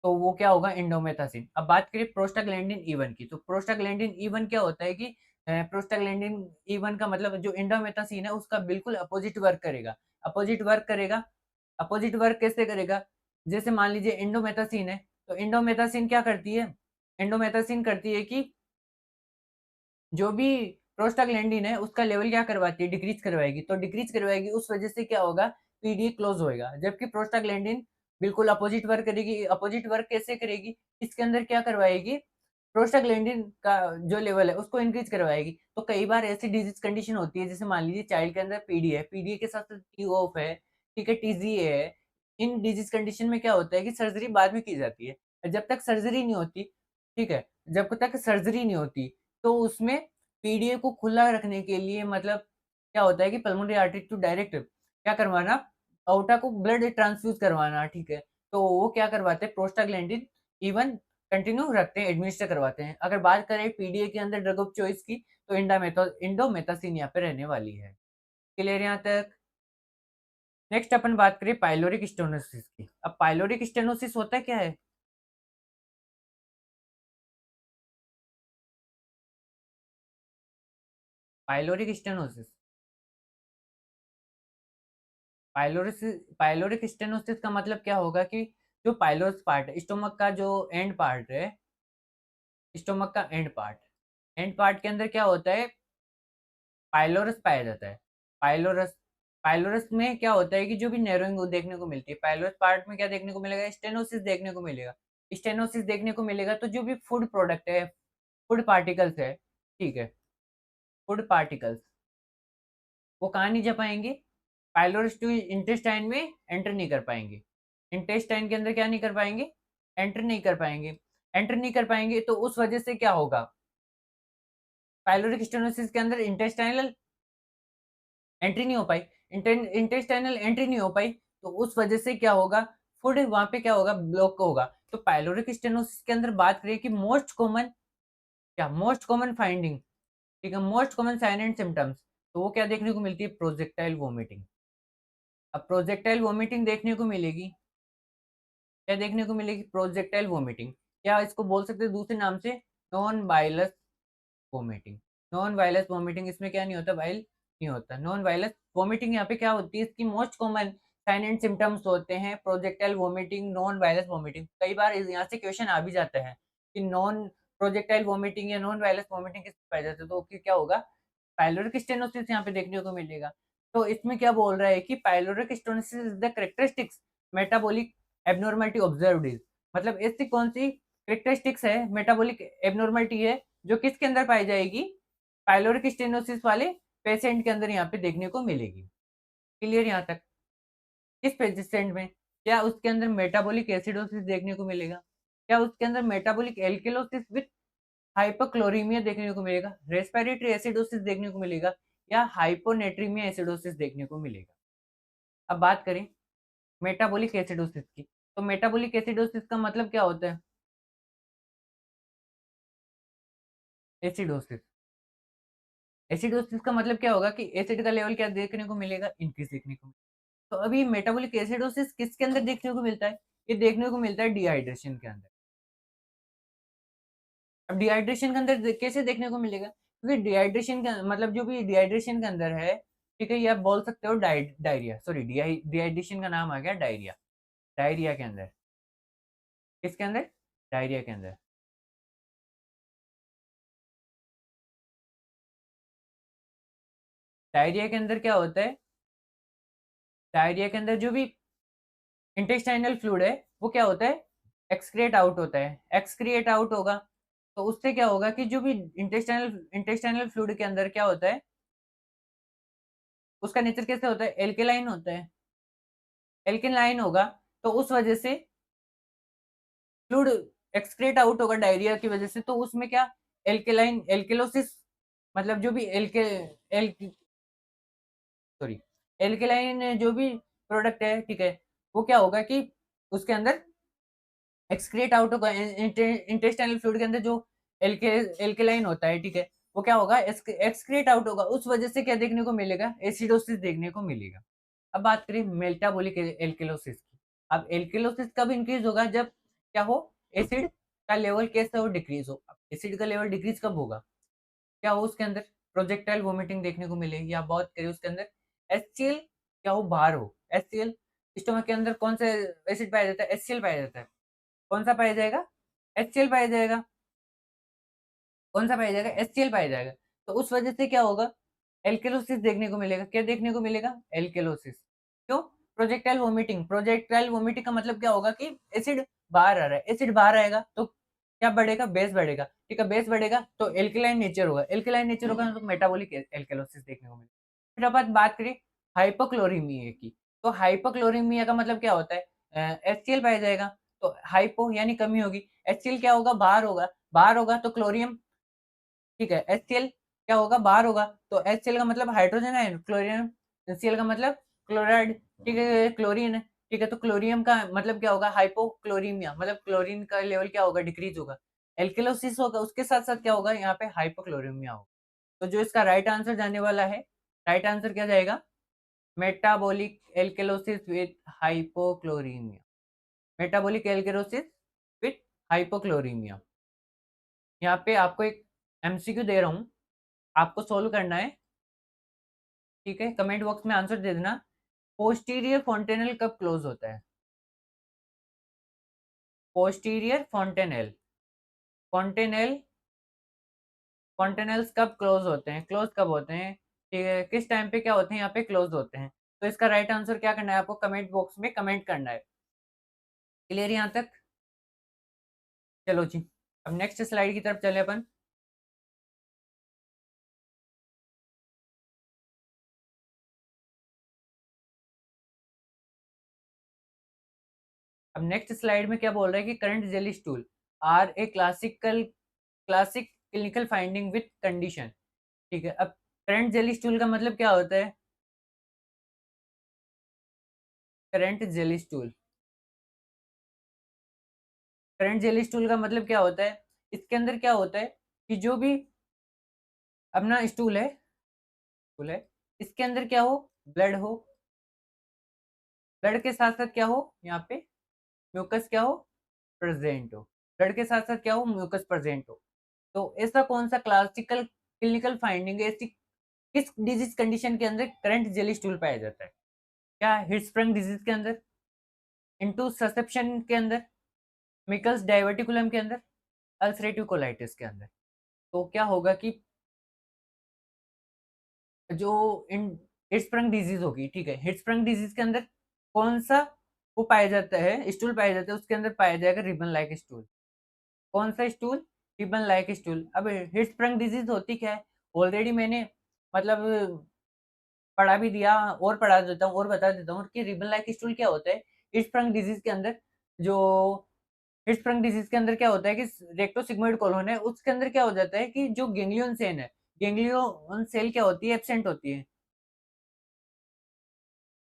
तो वो क्या होगा? इंडोमेथासिन। अब बात करें प्रोस्टाग्लैंडिन E1 की, तो प्रोस्टाग्लैंडिन E1 क्या होता है कि प्रोस्टाग्लैंडिन E1 का मतलब जो इंडोमेथासिन है उसका बिल्कुल अपोज़िट वर्क करेगा। अपोज़िट वर्क करेगा, अपोज़िट वर्क कैसे करेगा? जैसे मान लीजिए इंडोमेथासिन है, तो इंडोमेथासिन क्या करती है? इंडोमेथासिन करती है कि जो भी प्रोस्टाग्लैंडिन है उसका लेवल क्या करवाती है? डिक्रीज़ करवाएगी। तो डिक्रीज़ करवाएगी, उस वजह से क्या होगा? पीडीए क्लोज़ होएगा। जबकि प्रोस्टाग्लैंडिन बिल्कुल अपोज़िट वर्क करेगी। अपोज़िट वर्क कैसे करेगी? इसके अंदर क्या करवाएगी? प्रोस्टाग्लैंडिन का जो लेवल है उसको इंक्रीज़ करवाएगी। तो कई बार ऐसी डिज़ीज़ कंडीशन होती है, जैसे मान लीजिए चाइल्ड के अंदर पीडी है, पीडी के साथ-साथ टी-ओफ है, ठीक है, टीज़ीए है। इन डिज़ीज़ कंडीशन में क्या होता है कि सर्जरी बाद में की जाती है। जब तक सर्जरी नहीं होती, ठीक है, जब तक सर्जरी नहीं होती, तो उसमें पीडीए को खुला रखने के लिए मतलब क्या होता है कि पल्मोनरी आर्टरी टू डायरेक्ट क्या करवाना, अओर्टा को ब्लड ट्रांसफ्यूज़ करवाना, ठीक है। तो वो क्या करवाते हैं, प्रोस्टाग्लैंडिन इवन कंटिन्यू रखते हैं, एडमिनिस्टर करवाते हैं। अगर बात करें पीडीए के अंदर ड्रग ऑफ चॉइस की, तो इंडोमेथासिन यहाँ पे रहने वाली है। क्लियर यहाँ तक? नेक्स्ट अपन बात करें पाइलोरिक स्टेनोसिस की। अब पाइलोरिक स्टेनोसिस होता क्या है? पाइलोरिक स्टेनोसिस पाइलोरिक स्टेनोसिस का मतलब क्या होगा कि जो पाइलोस पार्ट है, स्टोमक का जो एंड पार्ट है, स्टोमक का एंड पार्ट के अंदर क्या होता है, पाइलोरस पाया जाता है। पाइलोरस पाइलोरस में क्या होता है कि जो भी नैरोइंग देखने को मिलती है, पाइलोरस पार्ट में क्या देखने को मिलेगा, स्टेनोसिस देखने को मिलेगा। स्टेनोसिस देखने को मिलेगा तो जो भी फूड प्रोडक्ट है, फूड पार्टिकल्स है, ठीक है, फूड पार्टिकल्स वो कहाँ नहीं जा पाएँगे? पाइलोरस टू इंटेस्टाइन में एंटर नहीं कर पाएँगे। इंटेस्टाइन के अंदर क्या नहीं कर पाएँगे? एंटर नहीं कर पाएँगे। एंटर नहीं कर पाएँगे तो उस वजह से क्या होगा? पाइलोरिक स्टेनोसिस के अंदर इंटेस्टाइनल एंट्री नहीं हो पाई, इंटेस्टाइनल एंट्री नहीं हो पाई, तो उस वजह से क्या होगा, फूड वहाँ पे क्या होगा, ब्लॉक होगा। तो पाइलोरिक स्टेनोसिस के अंदर बात करें कि मोस्ट कॉमन फाइंडिंग, ठीक है, most common sign and symptoms, तो वो क्या देखने को मिलती है, प्रोजेक्टाइल वोमिटिंग। अब प्रोजेक्टाइल वोमिटिंग देखने को मिलेगी, क्या देखने को मिलेगी, प्रोजेक्टाइल वोमिटिंग, या इसको बोल सकते हैं दूसरे नाम से non बाइलस vomiting. Non bilious vomiting, इसमें क्या नहीं होता, वाइल नहीं होता। नॉन वायलस वोमिटिंग यहाँ पे क्या होती है, इसकी most common sign and symptoms होते हैं projectile vomiting, non bilious vomiting. कई बार यहाँ से क्वेश्चन आ भी जाता है कि नॉन प्रोजेक्टाइल वोमिटिंग या नॉन वायलस वोमिटिंग किस पाया जाता है, तो क्या होगा, पाइलोरिक स्टेनोसिस यहाँ पे देखने को मिलेगा। तो इसमें क्या बोल रहा है कि pyloric stenosis is the characteristics metabolic abnormality observed is, मतलब ऐसी कौन सी कैरेक्टरिस्टिक्स है, मेटाबॉलिक एब्नॉर्मलिटी है, जो किसके अंदर पाई जाएगी, पाइलोरिक स्टेनोसिस वाले पेशेंट के अंदर यहाँ पे देखने को मिलेगी। क्लियर यहाँ तक? किस पेशेंट में? क्या उसके अंदर मेटाबॉलिक एसिडोसिस देखने को मिलेगा? क्या उसके अंदर मेटाबॉलिक एल्किलोसिस विथ हाइपोक्लोरीमिया देखने को मिलेगा? रेस्पिरेटरी एसिडोसिस देखने को मिलेगा? या हाइपोनेट्रीमिया एसिडोसिस देखने को मिलेगा? अब बात करें मेटाबॉलिक एसिडोसिस की, तो मेटाबॉलिक एसिडोसिस का मतलब क्या होता है? एसिडोसिस एसिडोसिस का मतलब क्या होगा कि एसिड का लेवल क्या देखने को मिलेगा, इंक्रीज देखने को मिलेगा। तो अभी मेटाबॉलिक एसिडोसिस किसके अंदर देखने को मिलता है, ये देखने को मिलता है डिहाइड्रेशन के अंदर। अब डिहाइड्रेशन के अंदर कैसे देखने को मिलेगा, क्योंकि डिहाइड्रेशन का मतलब जो भी डिहाइड्रेशन के अंदर है, ठीक है, ये आप बोल सकते हो डायरिया, सॉरी, डिहाइड्रेशन का नाम आ गया डायरिया। डायरिया के अंदर, किसके अंदर, डायरिया के अंदर, डायरिया के अंदर क्या होता है, डायरिया के अंदर जो भी इंटेस्टाइनल फ्लूइड है वो क्या होता है, एक्सक्रिएट आउट होता है, एक्सक्रिएट आउट होगा। तो उससे क्या होगा कि जो भी इंटेस्टाइनल फ्लूइड के अंदर क्या होता है, उसका नेचर कैसे होता है, एल्केलाइन होता है, एल्केलाइन होगा। तो उस वजह से फ्लूइड एक्सक्रिएट आउट होगा डायरिया की वजह से, तो उसमें क्या, एल्केलाइन एल्केलोसिस, मतलब जो भी एल सॉरी एल्केलाइन जो भी प्रोडक्ट है, ठीक है, वो क्या होगा कि उसके अंदर एक्सक्रिएट आउट होगा। इंटेस्टाइनल फ्लूइड के अंदर जो एल्केलाइन होता है, ठीक है, वो क्या होगा, एक्सक्रिएट आउट होगा। उस वजह से क्या देखने को मिलेगा, एसिडोसिस देखने को मिलेगा। अब बात करें मेटाबॉलिक एल्केलोसिस की। अब एल्केलोसिस कब इंक्रीज होगा, जब क्या हो, एसिड का लेवल कैसे हो, डिक्रीज हो। अब एसिड का लेवल डिक्रीज कब होगा, क्या हो उसके अंदर, प्रोजेक्टाइल वोमिटिंग देखने को मिले, या बात करें उसके अंदर एचसीएल क्या हो, बाहर हो, एचसीएल। स्टोमक के अंदर कौन सा एसिड पाया जाता है, एचसीएल पाया जाता है। कौन सा पाया जाएगा, एचसीएल पाया जाएगा। कौन सा पाया जाएगा, एचसीएल पाया जाएगा। तो उस वजह से क्या होगा, एल्केलोसिस देखने को मिलेगा। क्या देखने को मिलेगा, एल्केलोसिस। क्यों, प्रोजेक्टाइल वोमिटिंग का मतलब क्या होगा कि एसिड बाहर आ रहा है, एसिड बाहर आएगा तो क्या बढ़ेगा? बेस बढ़ेगा, ठीक है, बेस बढ़ेगा तो एल्कलाइन नेचर होगा, एल्कलाइन नेचर होगा तो मेटाबॉलिक एल्कलोसिस देखने को मिलेगा। फिर अपन बात करें हाइपोक्लोरीमिया की, तो हाइपोक्लोरीमिया का मतलब क्या होता है? HCl पाया जाएगा, तो हाइपो यानी कमी होगी, HCl क्या होगा? बाहर होगा तो क्लोरीन, ठीक है, HCl क्या होगा? बाहर होगा, तो HCl का मतलब हाइड्रोजन आयन, क्लोरीन, Cl का मतलब क्लोराइड, ठीक है, क्लोरीन है, ठीक है, तो क्लोरीन का मतलब क्या होगा? हाइपोक्लोरीमिया, मतलब क्लोरीन का लेवल क्या होगा? डिक्रीज होगा। एल्केलोसिस होगा, उसके साथ-साथ क्या होगा? यहाँ पे हाइपोक्लोरीमिया होगा। तो जो इसका राइट आंसर जाने वाला है, राइट आंसर क्या जाएगा? Metabolic alkalosis with hypochloremia, metabolic alkalosis with hypochloremia. यहाँ पे आपको एक एमसीक्यू दे रहा हूँ, आपको सॉल्व करना है, ठीक है? कमेंट बॉक्स में आंसर दे देना। पोस्टीरियर फोंटेनल कब क्लोज होता है? पोस्टीरियर फोंटेनल, फोंटेनल, फोंटेनल्स कब क्लोज होते हैं? क्लोज कब होते हैं? ठीक है, किस टाइम पे क्या होते हैं? यहाँ पे क्लोज होते हैं। तो इसका राइट आंसर क्या करना है? आपको कमेंट बॉक्स में कमेंट करना है। क्लियर यहाँ तक? चलो जी, अब नेक्स्ट स्लाइड की तरफ चले अपन। अब नेक्स्ट स्लाइड में क्या बोल रहा है कि currant jelly stool are a classic clinical finding with condition, ठीक है। अब करंट जेली स्टूल का मतलब क्या होता है? Current jelly stool, current jelly stool का मतलब क्या होता है? इसके अंदर क्या होता है कि जो भी अपना स्टूल है, इसके अंदर क्या हो? ब्लड हो, ब्लड के साथ साथ क्या हो? यहाँ पे म्यूकस क्या हो? प्रेजेंट हो, ब्लड के साथ साथ क्या हो? म्यूकस प्रेजेंट हो। तो ऐसा कौन सा क्लासिकल क्लिनिकल फाइंडिंग है? ऐसी किस डिजीज कंडीशन के अंदर करंट जेली स्टूल पाया जाता है? क्या हिटस्प्रंग डिजीज के अंदर, इंटू ससेप्शन के अंदर, मिकल्स डाइवर्टिकुलम के अंदर, अल्सरेटिव कोलाइटिस के अंदर? तो क्या होगा कि जो इन हिटस्प्रंग डिजीज होगी, ठीक है, हिटस्प्रंग डिजीज के अंदर कौन सा वो पाया जाता है? स्टूल पाया जाता है, उसके अंदर पाया जाएगा रिबन लाइक स्टूल। कौन सा स्टूल? Ribbon like stool. अब हिटस्प्रंग डिजीज होती क्या है? ऑलरेडी मैंने मतलब पढ़ा भी दिया और पढ़ा देता हूँ और बता देता हूँ कि रिबन लाइक स्टूल क्या होता है। हिटस्प्रंग डिजीज के अंदर जो हिटस्प्रंग डिजीज के अंदर क्या होता है कि रेक्टो सिग्मोइड कोलोन है, उसके अंदर क्या हो जाता है कि जो गेंग्लियन सेल है, गेंग्लियन सेल क्या होती है? एब्सेंट होती है।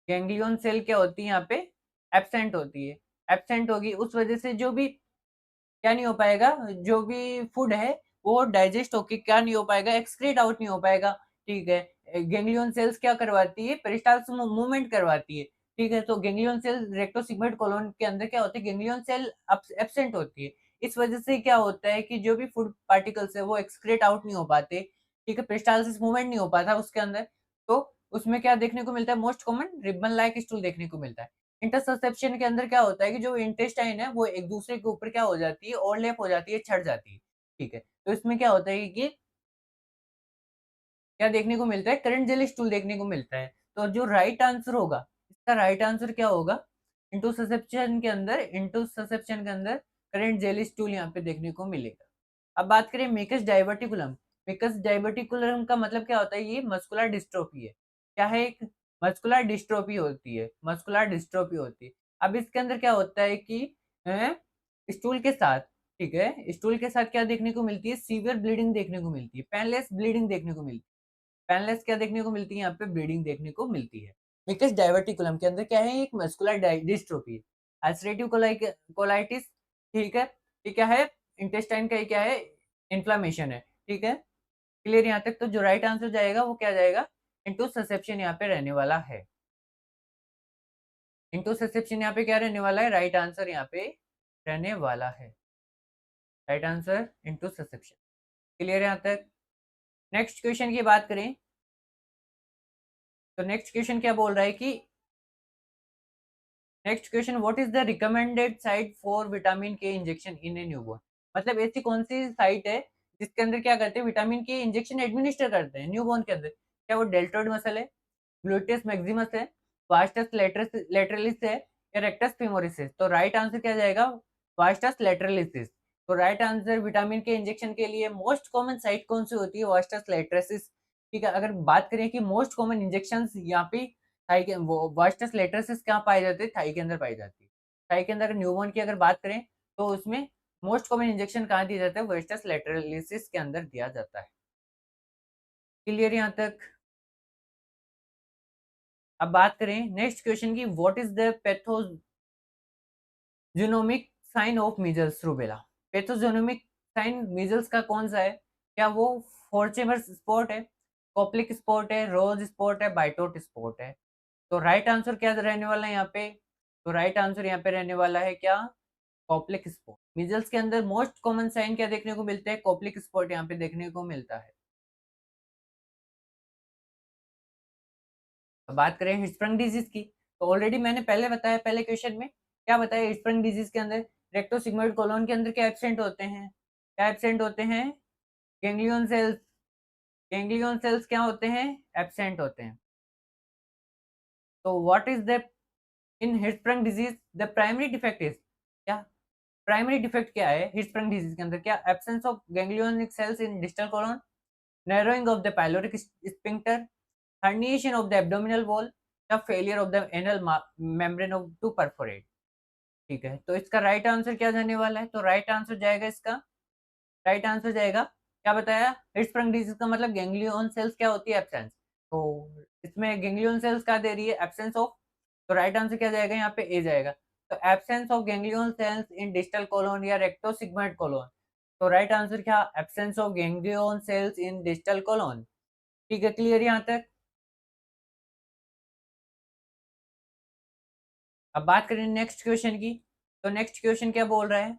गैंग्लियन सेल क्या होती है? यहाँ पे एब्सेंट होती है। एब्सेंट होगी, उस वजह से जो भी क्या नहीं हो पाएगा, जो भी फूड है वो डाइजेस्ट होके क्या नहीं हो पाएगा? एक्सक्रीट आउट नहीं हो पाएगा, ठीक है। गैंग्लियन सेल्स क्या करवाती है? पेरिस्टाल्स मूवमेंट करवाती है, ठीक है। तो गैंग्लियन सेल रेक्टोसिग्मोइड कोलोन के अंदर क्या होती है? गैंग्लियन सेल एब्सेंट होती है। इस वजह से क्या होता है कि जो भी फूड पार्टिकल्स है वो एक्सक्रीट आउट नहीं हो पाते, ठीक है, पेरिस्टाल्सिस मूवमेंट नहीं हो पाता उसके अंदर। तो उसमें क्या देखने को मिलता है? Most common ribbon like stool देखने को मिलता है। इंटरसेप्शन के अंदर क्या होता है कि जो इंटेस्टाइन है वो एक दूसरे के ऊपर क्या हो जाती है? ओवरलैप हो जाती है, छड़ जाती है, ठीक है। तो इसमें क्या होता है कि क्या देखने को मिलता है? करंट जेली स्टूल देखने को मिलता है। तो जो राइट आंसर होगा, इसका राइट आंसर क्या होगा? इंटरसेप्शन के अंदर करंट जेली स्टूल यहाँ पे देखने को मिलेगा। अब बात करें मिकस डाइवर्टिकुलम। मिकस डाइवर्टिकुलम का मतलब क्या होता है? ये मस्कुलर डिस्ट्रोफी है। क्या है? एक मस्कुलर डिस्ट्रोफी होती है, मस्कुलर डिस्ट्रोफी होती है। अब इसके अंदर क्या होता है कि अ, स्टूल के साथ, ठीक है, स्टूल के साथ क्या देखने को मिलती है? सीवियर ब्लीडिंग देखने को मिलती है, पेनलेस ब्लीडिंग देखने को मिलती है। पेनलेस क्या देखने को मिलती है? यहाँ पे ब्लीडिंग देखने को मिलती है। मिकस डाइवर्टिकुलम के अंदर क्या है? एक मस्कुलर डिस्ट्रोफी है। अल्सरेटिव कोलाइटिस, ठीक है, ये क्या है? इंटेस्टाइन का ये क्या है? इन्फ्लेमेशन है, ठीक है। क्लियर यहाँ तक? तो जो राइट आंसर जाएगा वो क्या जाएगा? इंटोससेप्शन यहाँ पे रहने वाला है। इंटोससेप्शन यहाँ पे क्या रहने वाला है? राइट आंसर यहाँ पे रहने वाला है। Right answer इंटोससेप्शन। क्लियर यहाँ तक? नेक्स्ट क्वेश्चन की बात करें तो नेक्स्ट क्वेश्चन क्या बोल रहा है कि next question, what is the recommended site for vitamin के इंजेक्शन इन ए न्यूबॉर्न? मतलब ऐसी कौन सी साइट है जिसके अंदर क्या करते हैं? विटामिन के इंजेक्शन एडमिनिस्टर करते हैं न्यूबॉर्न के अंदर। क्या वो डेल्टोइड मसल है, ग्लूटेस मैक्सिमस है, वास्टस लेटरलिस है, या रेक्टस फेमोरिस है? तो राइट आंसर क्या जाएगा? Vastus lateralis. तो राइट आंसर विटामिन के इंजेक्शन के लिए मोस्ट कॉमन साइट कौन सी होती है? वास्टस लेटरेसिस। ठीक है, अगर बात करें कि मोस्ट कॉमन इंजेक्शंस यहाँ पे थाई के वो वास्टस लेटरेसिस कहाँ पाई जाती है? थाई के अंदर पाई जाती है। थाई के अंदर अगर न्यूबॉर्न की अगर बात करें तो उसमें मोस्ट कॉमन इंजेक्शन कहाँ दिया जाता है? वास्टस लेटरलिसिस के अंदर दिया जाता है। क्लियर यहाँ तक? अब बात करें नेक्स्ट क्वेश्चन की, what is the pathognomonic sign of measles rubella? Pathognomonic sign measles का कौन सा है? क्या वो फोर्चेमर स्पॉट है, कॉप्लिक स्पॉट है, रोज स्पॉट है, बाइटोट स्पॉट है? तो राइट आंसर क्या रहने वाला है यहाँ पे? तो राइट आंसर यहाँ पे रहने वाला है क्या? Koplik spot. मीजल्स के अंदर मोस्ट कॉमन साइन क्या देखने को मिलता है? कॉप्लिक स्पॉट यहाँ पे देखने को मिलता है। अब बात करें हिस्प्रंग डिजीज की, तो ऑलरेडी मैंने पहले बताया, पहले क्वेश्चन में क्या बताया? हिस्प्रंग डिजीज के अंदर रेक्टोसिग्मोइड कोलोन के अंदर क्या एब्सेंट होते हैं? क्या एब्सेंट होते हैं? Ganglion cells. गैंग्लियन सेल्स क्या होते हैं? एब्सेंट होते हैं। तो what is the in Hirschsprung disease the primary defect is? क्या प्राइमरी डिफेक्ट क्या है हिस्प्रंग डिजीज के अंदर? क्या absence of ganglionic cells in distal colon, narrowing of the pyloric sphincter, herniation of the abdominal wall, या failure of the anal membrane of to perforate? ठीक है, तो इसका राइट आंसर क्या जाने वाला है? तो राइट आंसर जाएगा इसका, राइट आंसर जाएगा क्या बताया? हिट्सप्रंग डिजीज का मतलब गैंग्लियन सेल्स क्या होती है? एब्सेंस। तो इसमें गैंग्लियन सेल्स क्या दे रही है? Absence of. तो राइट आंसर क्या जाएगा यहाँ पे? ए जाएगा। तो absence of ganglion cells in distal colon या रेक्टोसिग्मोइड कोलोन। तो राइट आंसर क्या? Absence of ganglion cells in distal colon. ठीक है, क्लियर यहाँ तक? अब बात करें नेक्स्ट क्वेश्चन की, तो नेक्स्ट क्वेश्चन क्या बोल रहा है?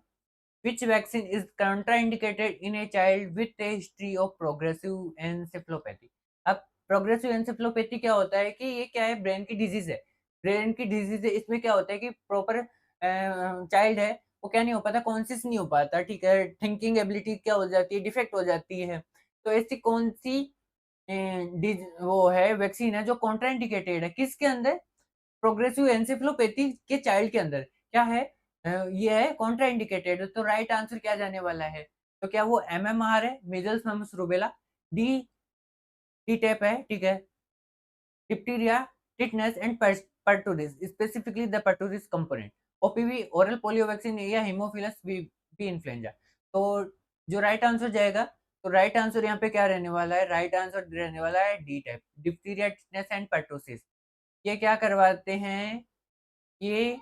Which vaccine is contraindicated in a child with a history of progressive encephalopathy? अब प्रोग्रेसिव एनसेफलोपैथी क्या होता है कि ये क्या है? ब्रेन की डिजीज है। ब्रेन की डिजीज है, इसमें क्या होता है कि प्रॉपर चाइल्ड है, वो क्या नहीं हो पाता? कॉन्शियस नहीं हो पाता। ठीक है, थिंकिंग एबिलिटी क्या हो जाती है? डिफेक्ट हो जाती है। तो ऐसी कौन सी वो है वैक्सीन है जो कॉन्ट्राइंडिकेटेड है किसके अंदर? प्रोग्रेसिव एन्सेफेलोपैथी के चाइल्ड के अंदर क्या है? ये है कॉन्ट्रा इंडिकेटेड। तो राइट आंसर क्या जाने वाला है? तो क्या वो एमएमआर है, measles mumps rubella, D DTaP है, ठीक है, diphtheria, tetanus and pertussis, specifically the pertussis component, OPV oral polio vaccine या हेमोफिलस बी बी इन्फ्लुएंजा? तो जो राइट आंसर जाएगा, तो राइट आंसर यहाँ पे क्या रहने वाला है? राइट आंसर रहने वाला है D type, diphtheria, tetanus and pertussis. ये क्या करवाते हैं? ये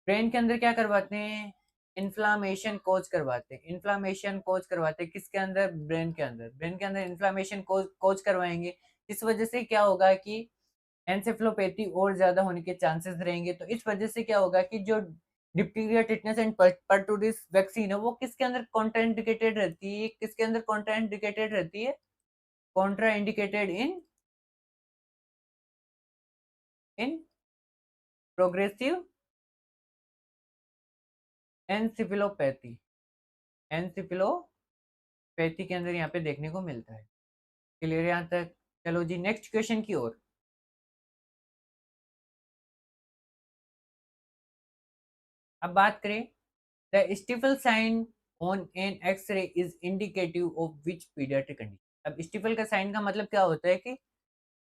ब्रेन के अंदर क्या करवाते हैं? इन्फ्लामेशन कोज करवाते हैं। इन्फ्लामेशन कोज करवाते हैं किसके अंदर? ब्रेन के अंदर। ब्रेन के अंदर इन्फ्लामेशन कोज कोज करवाएंगे। इस वजह से क्या होगा कि एन्सेफेलोपैथी और ज्यादा होने के चांसेस रहेंगे। तो इस वजह से क्या होगा कि जो diphtheria, tetanus and pertussis vaccine है वो किसके अंदर कॉन्ट्राइंडिकेटेड रहती है? किसके अंदर कॉन्ट्राइंडिकेटेड रहती है? Contraindicated in in progressive encephalopathy. Encephalopathy के अंदर यहाँ पे देखने को मिलता है। क्लियर यहाँ तक? चलो जी नेक्स्ट क्वेश्चन की ओर। अब बात करें, the steeple sign on an X-ray is indicative of which paediatric condition? अब स्टीफल का साइन का मतलब क्या होता है कि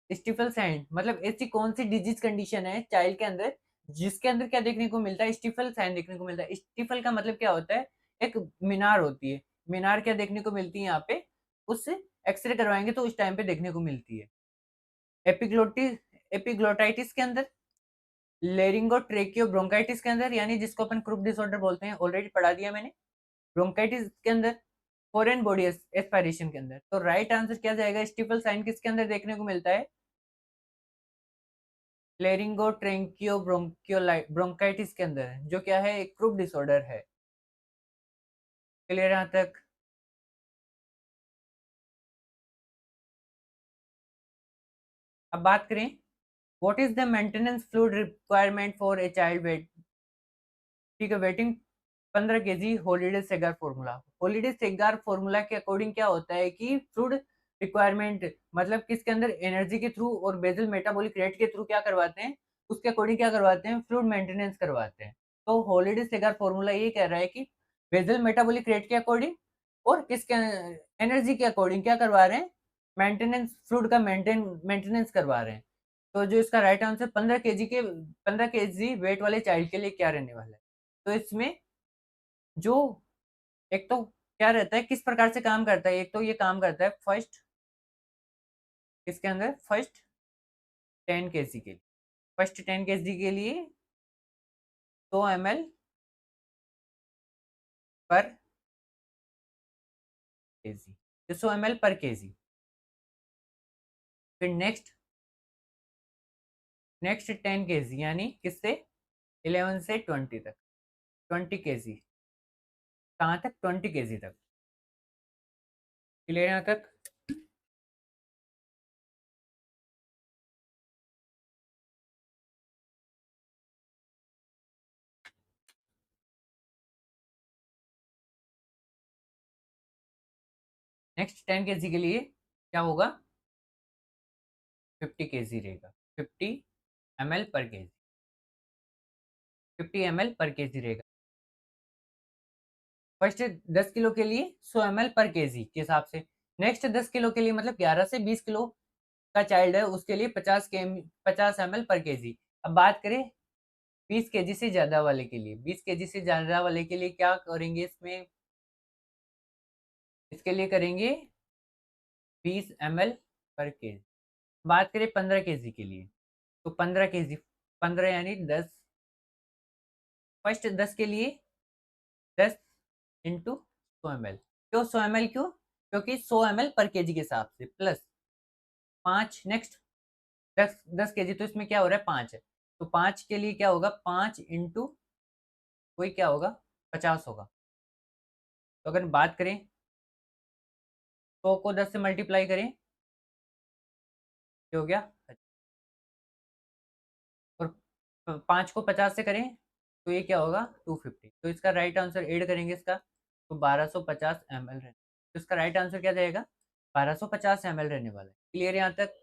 स्टीफल साइन मतलब ऐसी कौन सी डिजीज कंडीशन है चाइल्ड के अंदर जिसके अंदर क्या देखने को मिलता है? स्टीफल साइन देखने को मिलता है। स्टीफल का मतलब क्या होता है? एक मीनार होती है। मीनार क्या देखने को मिलती है यहाँ पे? उससे एक्सरे करवाएंगे तो उस टाइम पे देखने को मिलती है। एपिग्लोटिस, एपिग्लोटाइटिस के अंदर, लेरिंगोट्रेकियो ब्रोंकाइटिस के अंदर, यानी जिसको अपन क्रूप डिसऑर्डर बोलते हैं, ऑलरेडी पढ़ा दिया मैंने, ब्रोंकाइटिस के अंदर, फॉरेन बॉडी एस्पायरेशन के अंदर। तो राइट आंसर क्या जाएगा? स्टीफल साइन किसके अंदर देखने को मिलता है? लेरिंगोट्रेकियो ब्रोंकाइटिस के अंदर, जो क्या है? एक क्रूप डिसऑर्डर है। क्लियर यहाँ तक? अब बात करें, what is the maintenance fluid requirement for a child weight, ठीक है, weighing 15 kg, Holliday Segar formula. Holliday Segar formula के अकॉर्डिंग क्या होता है कि फ्लूइड रिक्वायरमेंट मतलब किसके अंदर? एनर्जी के थ्रू और बेजल मेटाबॉलिक रेट के थ्रू क्या करवाते हैं? उसके अकॉर्डिंग क्या करवाते हैं? फ्लूइड मेंटेनेंस करवाते हैं। तो हॉलीडे सेगार फॉर्मूला ये कह रहा है कि बेसल मेटाबॉलिक रेट के अकॉर्डिंग और किसके एनर्जी के अकॉर्डिंग क्या करवा रहे हैं? मेंटेनेंस फ्लूइड का मेंटेनेंस करवा रहे हैं। तो जो इसका राइट आंसर 15 केजी वेट वाले चाइल्ड के लिए क्या रहने वाला है? तो इसमें जो एक तो क्या रहता है, किस प्रकार से काम करता है? एक तो ये काम करता है फर्स्ट किसके अंदर? फर्स्ट 10 केजी के लिए। फर्स्ट 10 केजी के लिए 100 ml पर केजी, 100 ml पर केजी। फिर नेक्स्ट 10 केजी यानी किससे? 11 से 20 तक, 20 केजी। कहाँ तक? 20 केजी तक। क्लियर यहाँ तक? नेक्स्ट 10 केजी के लिए क्या होगा? 50 केजी रहेगा। 50 ml पर केजी, 50 ml पर केजी रहेगा। फर्स्ट 10 किलो के लिए 100 ml पर केजी के हिसाब से। नेक्स्ट 10 किलो के लिए मतलब 11 से 20 किलो का चाइल्ड है, उसके लिए 50 ml पर केजी। अब बात करें 20 केजी से ज़्यादा वाले के लिए। 20 केजी से ज़्यादा वाले के लिए क्या करेंगे इसमें? इसके लिए करेंगे 20 ml पर केजी। बात करें 15 केजी के लिए, तो 15 केजी, 15 यानी 10, फर्स्ट 10 के लिए 10 इंटू 100 ml। क्यों 100 ml? क्यों? क्योंकि 100 ml पर केजी के हिसाब से प्लस 5 नेक्स्ट 10 केजी, तो इसमें क्या हो रहा है? 5 है, तो 5 के लिए क्या होगा? 5 इंटू कोई क्या होगा? 50 होगा। तो अगर बात करें 100 को 10 से मल्टीप्लाई करें, ये हो गया, और 5 को 50 से करें तो ये क्या होगा? 250। तो इसका राइट आंसर ऐड करेंगे इसका, तो 1250 ml रहने, तो इसका राइट आंसर क्या जाएगा? 1250 ml रहने वाला है। क्लियर यहाँ तक?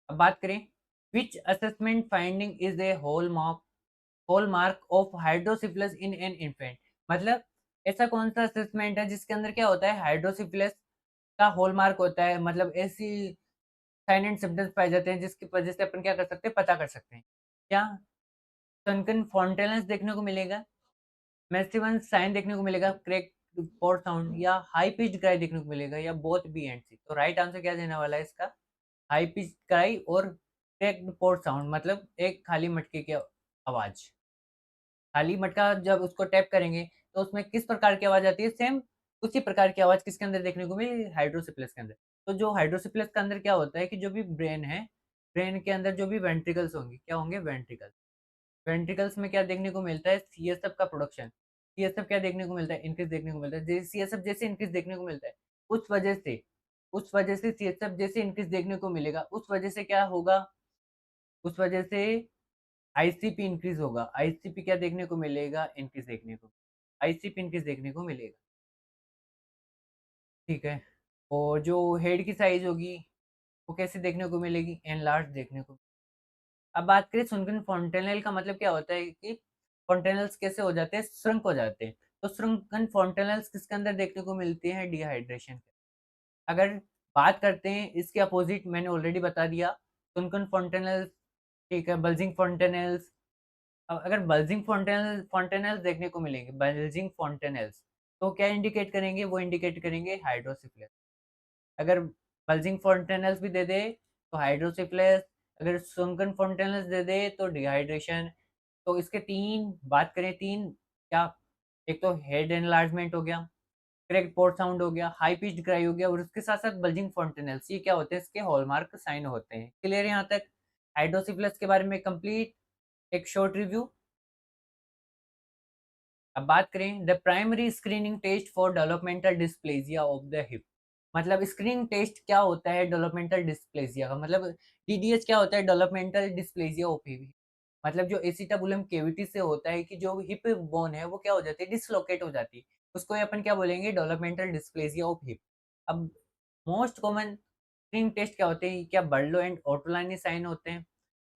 अब बात करें which assessment finding is a hallmark of hydrocephalus in an infant. मतलब ऐसा कौन सा असेसमेंट है जिसके अंदर क्या होता है? हाइड्रोसिफिलस का हॉलमार्क होता है। मतलब ऐसी साइन एंड सिम्टम्स पाए जाते हैं जिसकी वजह से अपन क्या कर सकते हैं? पता कर सकते हैं। क्या सनकन फॉन्टेनेस देखने को मिलेगा, मैसिवन साइन देखने को मिलेगा, क्रैक पोर साउंड, या हाई पिच्ड क्राई देखने को मिलेगा, या बोथ बी एंड सी। तो राइट आंसर क्या देने वाला है इसका? हाई पिच क्राई और क्रैक्ड पोर साउंड, मतलब एक खाली मटके की आवाज। खाली मटका जब उसको टैप करेंगे तो उसमें किस प्रकार की आवाज आती है? सेम उसी प्रकार की आवाज किसके अंदर देखने को मिली? हाइड्रोसिफिलस के अंदर। तो जो हाइड्रोसिफिलस के अंदर क्या होता है कि जो भी ब्रेन है, ब्रेन के अंदर जो भी वेंट्रिकल्स होंगे, क्या होंगे? वेंट्रिकल्स। वेंट्रिकल्स में क्या देखने को मिलता है? सीएसएफ का प्रोडक्शन। सीएसएफ क्या देखने को मिलता है? इंक्रीज देखने को मिलता है। सीएसएफ जैसे इंक्रीज देखने को मिलता है, उस वजह से सीएसएफ जैसे इंक्रीज देखने को मिलेगा, उस वजह से क्या होगा? उस वजह से आईसीपी इंक्रीज होगा। आईसीपी क्या देखने को मिलेगा? इंक्रीज देखने को, आईसीपी इंक्रीज देखने को मिलेगा। ठीक है। और जो हेड की साइज होगी वो कैसे देखने को मिलेगी? एनलार्ज देखने को। अब बात करें सुनकन फॉन्टेनल का मतलब क्या होता है कि फॉन्टेनल्स कैसे हो जाते हैं? श्रंक हो जाते हैं। तो श्रंकन फॉन्टेनल्स किसके अंदर देखने को मिलते हैं? डिहाइड्रेशन के। अगर बात करते हैं इसके अपोजिट, मैंने ऑलरेडी बता दिया, सुनकन फॉन्टेनल्स, ठीक है, बल्जिंग फॉन्टेनल्स। अब अगर बल्जिंग फॉन्टेनल्स देखने को मिलेंगे, बल्जिंग फॉन्टेनल्स, तो क्या इंडिकेट करेंगे? वो इंडिकेट करेंगे हाइड्रोसिफिलस। अगर बल्जिंग फॉन्टेनल्स भी दे दे तो हाइड्रोसिफिलस, अगर sunken फॉन्टेनल्स दे दे तो डिहाइड्रेशन। तो इसके तीन बात करें, तीन क्या? एक तो हेड एनलार्जमेंट हो गया, क्रैक्ड पोर्ट साउंड हो गया, हाई पिच्ड क्राई हो गया, और उसके साथ साथ बल्जिंग फॉन्टेनल्स, ये क्या होते हैं? इसके हॉलमार्क साइन होते हैं। क्लियर है यहाँ तक? हाइड्रोसिफिलस के बारे में कंप्लीट एक शॉर्ट रिव्यू। अब बात करें the primary screening test for developmental dysplasia of the hip. मतलब स्क्रीनिंग टेस्ट क्या होता है डेवलपमेंटल डिस्प्लेजिया का? मतलब डीडीएच क्या होता है? Developmental dysplasia of hip. मतलब जो एसिटाबुलम केविटी से होता है कि जो हिप बोन है वो क्या हो जाती है? डिसलोकेट हो जाती है। उसको ही अपन क्या बोलेंगे? Developmental dysplasia of hip. अब मोस्ट कॉमन स्क्रीनिंग टेस्ट क्या होते हैं? क्या बर्लो एंड ऑर्टोलानी साइन होते हैं?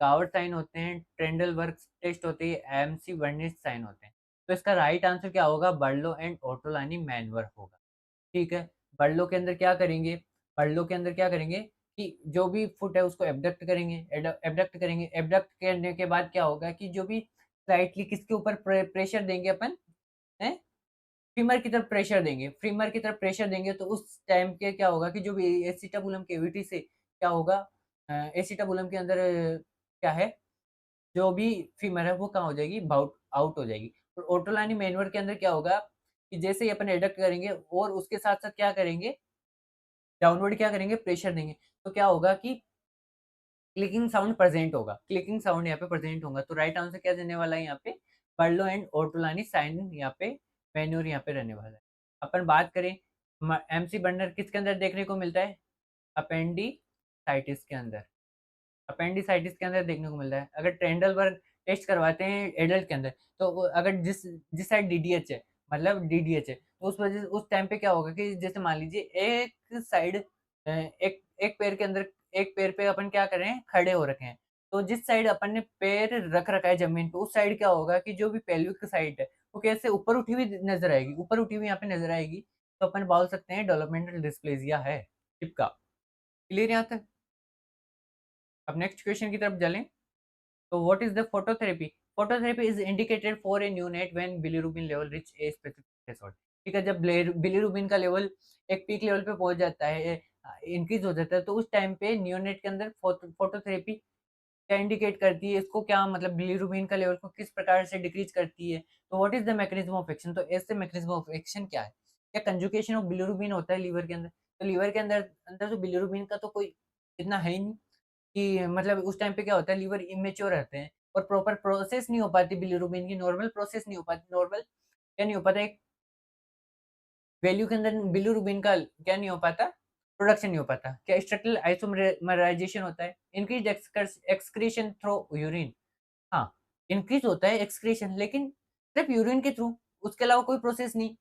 गावर साइन होते हैं, ट्रेंडल वर्क टेस्ट होती है, एएमसी वर्निश साइन होते हैं। तो इसका राइट आंसर क्या होगा? बर्लो एंड ऑर्टोलानी मैनवर होगा। ठीक है, बर्लो के अंदर क्या करेंगे? बर्लो के अंदर क्या करेंगे कि जो भी फुट है उसको एबडक्ट करेंगे, एबडक्ट करेंगे, एबडक्ट करने के बाद क्या होगा कि जो भी स्लाइटली किसके ऊपर प्रेशर देंगे अपन, हैं? फीमर की तरफ प्रेशर देंगे, फीमर की तरफ प्रेशर देंगे तो उस टाइम पे क्या होगा कि जो भी एसिटाबुलम कैविटी से क्या होगा, एसिटाबुलम के अंदर क्या है, जो भी फीमर है वो कहाँ हो जाएगी? बाउट आउट हो जाएगी। और ओटोलानी मैन्युअर के अंदर क्या होगा कि जैसे ही अपन एडक्ट करेंगे और उसके साथ-साथ क्या करेंगे, डाउनवर्ड क्या करेंगे? प्रेशर देंगे। तो क्या होगा कि क्लिकिंग साउंड प्रेज़ेंट होगा, क्लिकिंग साउंड यहाँ पे प्रेज़ेंट होगा। तो राइट आंसर क्या देने वाला है यहाँ पे? पर्लो एंड ओटोलानी साइन यहाँ पे मैन्युअर यहाँ पे रहने वाला है। अपन बात करें एमसी बर्नर किसके अंदर देखने को मिलता है? अपेंडिसाइटिस के अंदर। अपेंडिसाइटिस के अंदर देखने को मिलता है। अगर ट्रेंडलबर्ग टेस्ट करवाते हैं एडल्ट के अंदर, तो वो अगर जिस जिस साइड डीडीएच है, मतलब डीडीएच है, तो उस वजह से उस टाइम पे क्या होगा कि जैसे मान लीजिए एक साइड एक एक पैर के अंदर एक पैर पे अपन क्या कर रहे हैं, खड़े हो रखे हैं। तो जिस साइड अपन ने पैर रख रखा है ज़मीन पे, उस साइड क्या होगा कि जो भी पेल्विक साइड है, वो कैसे ऊपर उठी हुई नज़र आएगी, ऊपर उठी हुई यहाँ पे नज़र आएगी। तो अपन बोल सकते हैं डेवलपमेंटल डिस्प्लेज़िया है हिप का। क्लियर यहाँ तक? अब नेक्स्ट क्वेश्चन की तरफ चलें। So what is the phototherapy? Phototherapy is indicated for a neonate when bilirubin level reach a specific threshold. ठीक है, जब बिलीरुबिन का लेवल एक पीक लेवल पे पहुंच जाता है, इंक्रीज हो जाता है, तो उस टाइम पे नियोनेट के अंदर फोटोथेरेपी क्या इंडिकेट करती है, इसको क्या मतलब बिलीरुबिन का लेवल को किस प्रकार से डिक्रीज करती है। तो what is the mechanism of action? तो ऐसे मैकेनिज्म ऑफ एक्शन क्या है? क्या कंजुगेशन ऑफ बिलीरुबिन होता है लीवर के अंदर? तो लीवर के अंदर अंदर तो बिलीरुबिन का तो कोई इतना है ही नहीं कि मतलब उस टाइम पे क्या होता है, लीवर इमेच्योर रहते हैं और प्रॉपर प्रोसेस नहीं हो पाती बिलीरुबिन की, नॉर्मल प्रोसेस नहीं हो पाती, नॉर्मल क्या नहीं हो पाता, एक वैल्यू के अंदर बिलीरुबिन का क्या नहीं हो पाता, प्रोडक्शन नहीं हो पाता। क्या स्ट्रक्चरल आइसोमराइजेशन होता है, इंक्रीज एक्सक्रीशन थ्रू यूरिन। हाँ, इंक्रीज होता है एक्सक्रीशन, लेकिन सिर्फ यूरिन के थ्रू, उसके अलावा कोई प्रोसेस नहीं।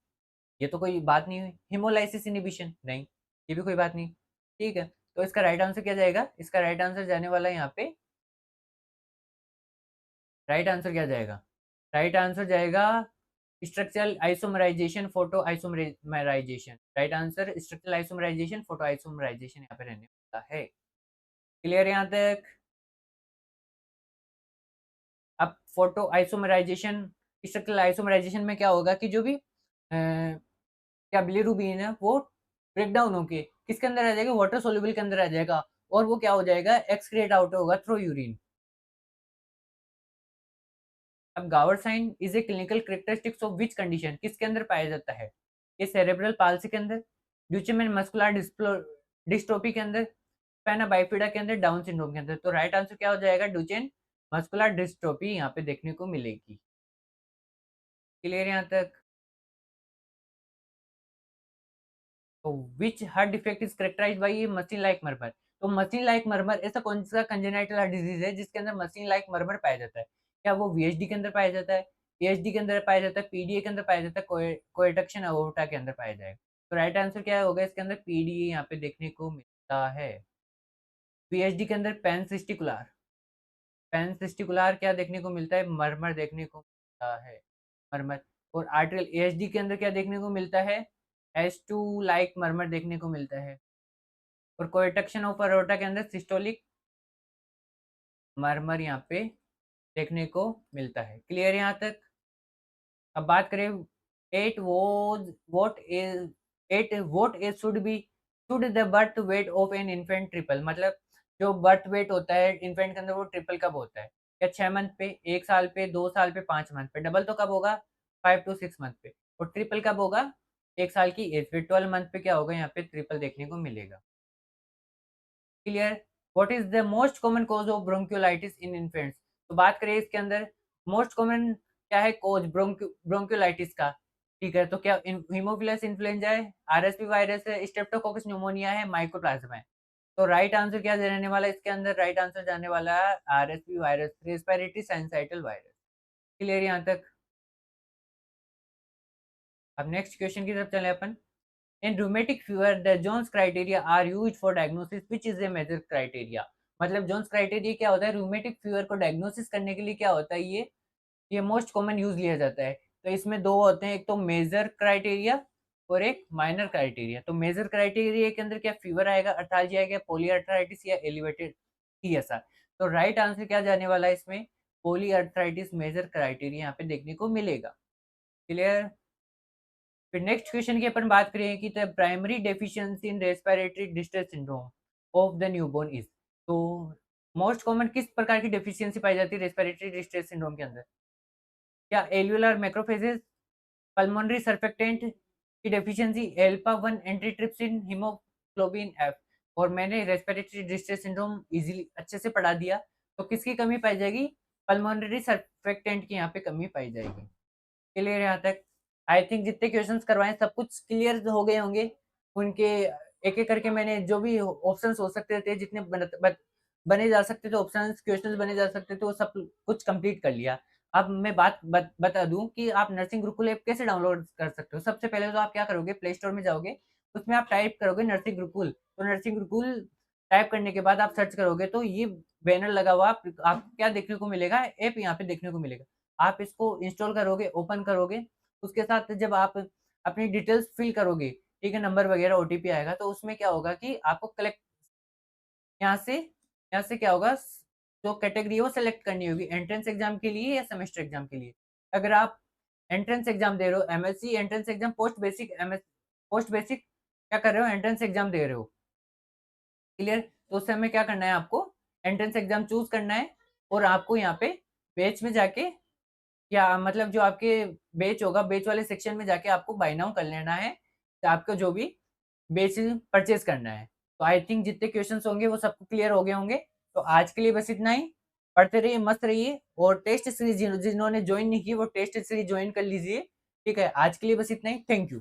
ये तो कोई बात नहीं हुई। हेमोलाइसिस इन्हिबिशन नहीं, ये भी कोई बात नहीं। ठीक है, तो इसका राइट आंसर क्या जाएगा? इसका राइट आंसर जाने वाला है यहाँ पे, राइट आंसर क्या जाएगा? राइट आंसर जाएगा structural isomerization, photo isomerization. Right answer structural isomerization, photo isomerization यहाँ पे रहने वाला है। क्लियर यहाँ तक? अब फोटो आइसोमराइजेशन, स्ट्रक्चरल आइसोमराइजेशन में क्या होगा कि जो भी क्या बिलीरुबिन है वो ब्रेक डाउन होके किसके अंदर आ जाएगा? वाटर सोल्यूबल के अंदर आ जाएगा और वो क्या हो जाएगा? एक्सक्रिएट आउट होगा थ्रू यूरिन। अब Gower sign is a clinical characteristics of which condition? किसके अंदर पाया जाता है? ये सेरेब्रल पाल्सी के अंदर, ड्यूचेन मस्कुलर डिस्ट्रोफी के अंदर, स्पाइना बाइफिडा के अंदर, डाउन सिंड्रोम के अंदर। तो राइट आंसर क्या हो जाएगा? ड्यूचेन मस्कुलर डिस्ट्रोफी यहाँ पे देखने को मिलेगी। क्लियर यहाँ तक? तो which heart defect is characterized by machine like murmur? तो मशीन लाइक मर्मर ऐसा कौन सा कंजेनाइटल हार्ट डिजीज है जिसके अंदर मशीन लाइक मर्मर पाया जाता है? क्या वो वीएचडी के अंदर पाया जाता है, पीएचडी के अंदर पाया जाता है, पीडीए के अंदर पाया जाता है, कोएडक्शन अओर्टा के अंदर पाया जाएगा? तो राइट आंसर क्या होगा इसके अंदर? पीडीए यहाँ पे देखने को मिलता है। पीएचडी के अंदर पेनसिस्टिकुलर, पेनसिस्टिकुलर क्या देखने को मिलता है? मर्मर देखने को मिलता है, मर्मर। और आर्टेरियल एएचडी के अंदर क्या देखने को मिलता है? एस2 लाइक मर्मर देखने को मिलता है। और कोएक्शन ऑफ अरोटा के अंदर सिस्टोलिक मरमर यहाँ पे देखने को मिलता है। क्लियर यहाँ तक? अब बात करें at was what age should the birth weight of an infant triple? मतलब जो बर्थ वेट होता है इन्फेंट के अंदर वो ट्रिपल कब होता है? क्या 6 मंथ पे, 1 साल पे, 2 साल पे, 5 मंथ पे? डबल तो कब होगा? 5 to 6 मंथ पे। और ट्रिपल कब होगा? 1 साल की एज पे। 12 मंथ पे क्या होगा? यहाँ पे ट्रिपल देखने को मिलेगा। Clear? What is the most common cause of bronchiolitis in infants? तो बात करें इसके अंदर मोस्ट कॉमन क्या है कॉज ब्रोंकियोलाइटिस का? ठीक है, तो क्या हीमोफिलस इन्फ्लुएंजा है, आरएसवी वायरस है, स्ट्रेप्टोकोकस न्यूमोनिया है, माइकोप्लाज्मा है? तो राइट आंसर क्या रहने वाला है इसके अंदर? राइट आंसर जाने वाला है RSV virus, respiratory syncytial virus. Clear यहाँ तक? अब नेक्स्ट क्वेश्चन की तरफ चले अपन। In rheumatic fever, the Jones criteria are used for diagnosis, which is a major criteria. मतलब जोन्स क्राइटेरिया क्या होता है, रूमेटिक फीवर को डायग्नोसिस करने के लिए क्या होता है ये मोस्ट कॉमन यूज़ लिया जाता है। तो इसमें 2 होते हैं, एक तो मेजर क्राइटेरिया और एक माइनर क्राइटेरिया। तो मेजर क्राइटेरिया के अंदर क्या फीवर आएगा, अर्थाल्जिया आएगा, पॉलीआर्थराइटिस या एलिवेटेड टीएसआर। तो राइट आंसर क्या जाने वाला है इसमें, पॉलीआर्थराइटिस मेजर क्राइटेरिया यहाँ पे देखने को मिलेगा। क्लियर? फिर नेक्स्ट क्वेश्चन की अपन बात करें कि the primary deficiency in respiratory distress syndrome of the newborn is. तो मोस्ट कॉमन किस प्रकार की डेफिशिएंसी पाई जाती है रेस्पिरेटरी डिस्ट्रेस सिंड्रोम के अंदर? क्या एल्वियोलर मैक्रोफेजेस, पल्मोनरी सर्फेक्टेंट की deficiency, alpha 1 antitrypsin, haemoglobin F. और मैंने रेस्पिरेटरी डिस्ट्रेस सिंड्रोम इजीली अच्छे से पढ़ा दिया। तो किसकी कमी पाई जाएगी? पल्मोनरी सर्फेक्टेंट की यहाँ पे कमी पाई जाएगी। क्लियर यहाँ तक? आई थिंक जितने क्वेश्चंस करवाए सब कुछ क्लियर हो गए होंगे। उनके एक-एक करके मैंने जो भी ऑप्शंस हो सकते थे, जितने बने जा सकते थे ऑप्शंस, क्वेश्चंस बने जा सकते थे, वो सब कुछ कंप्लीट कर लिया। अब मैं बता दूँ कि आप नर्सिंग गुरुकुल ऐप कैसे डाउनलोड कर सकते हो। सबसे पहले तो आप क्या करोगे, प्ले स्टोर में जाओगे, उसमें आप टाइप करोगे नर्सिंग गुरुकुल। तो नर्सिंग गुरुकुल टाइप करने के बाद आप सर्च करोगे तो ये बैनर लगा हुआ आप क्या देखने को मिलेगा, ऐप यहाँ पे देखने को मिलेगा। आप इसको इंस्टॉल करोगे, ओपन करोगे, उसके साथ जब आप अपनी डिटेल्स फिल करोगे, ठीक है, नंबर वगैरह ओटीपी आएगा, तो उसमें क्या होगा कि आपको कलेक्ट यहाँ से क्या होगा, जो कैटेगरी है वो सेलेक्ट करनी होगी, एंट्रेंस एग्जाम के लिए या सेमेस्टर एग्जाम के लिए। अगर आप एंट्रेंस एग्जाम दे रहे हो, MSc entrance exam, post basic क्या कर रहे हो, एंट्रेंस एग्जाम दे रहे हो। क्लियर? तो उस समय क्या करना है आपको, एंट्रेंस एग्जाम चूज करना है और आपको यहाँ पे बैच में जाके, या मतलब जो आपके बैच होगा, बैच वाले सेक्शन में जाके आपको बाय नाउ कर लेना है, तो आपको जो भी बैच परचेज़ करना है। तो आई थिंक जितने क्वेश्चन्स होंगे वो सबको क्लियर हो गए होंगे। तो आज के लिए बस इतना ही। पढ़ते रहिए, मस्त रहिए और टेस्ट सीरीज़ जिन्होंने जॉइन नहीं की वो टेस्ट सीरीज़ जॉइन कर लीजिए। ठीक है? आज के लिए बस इतना ही। Thank you.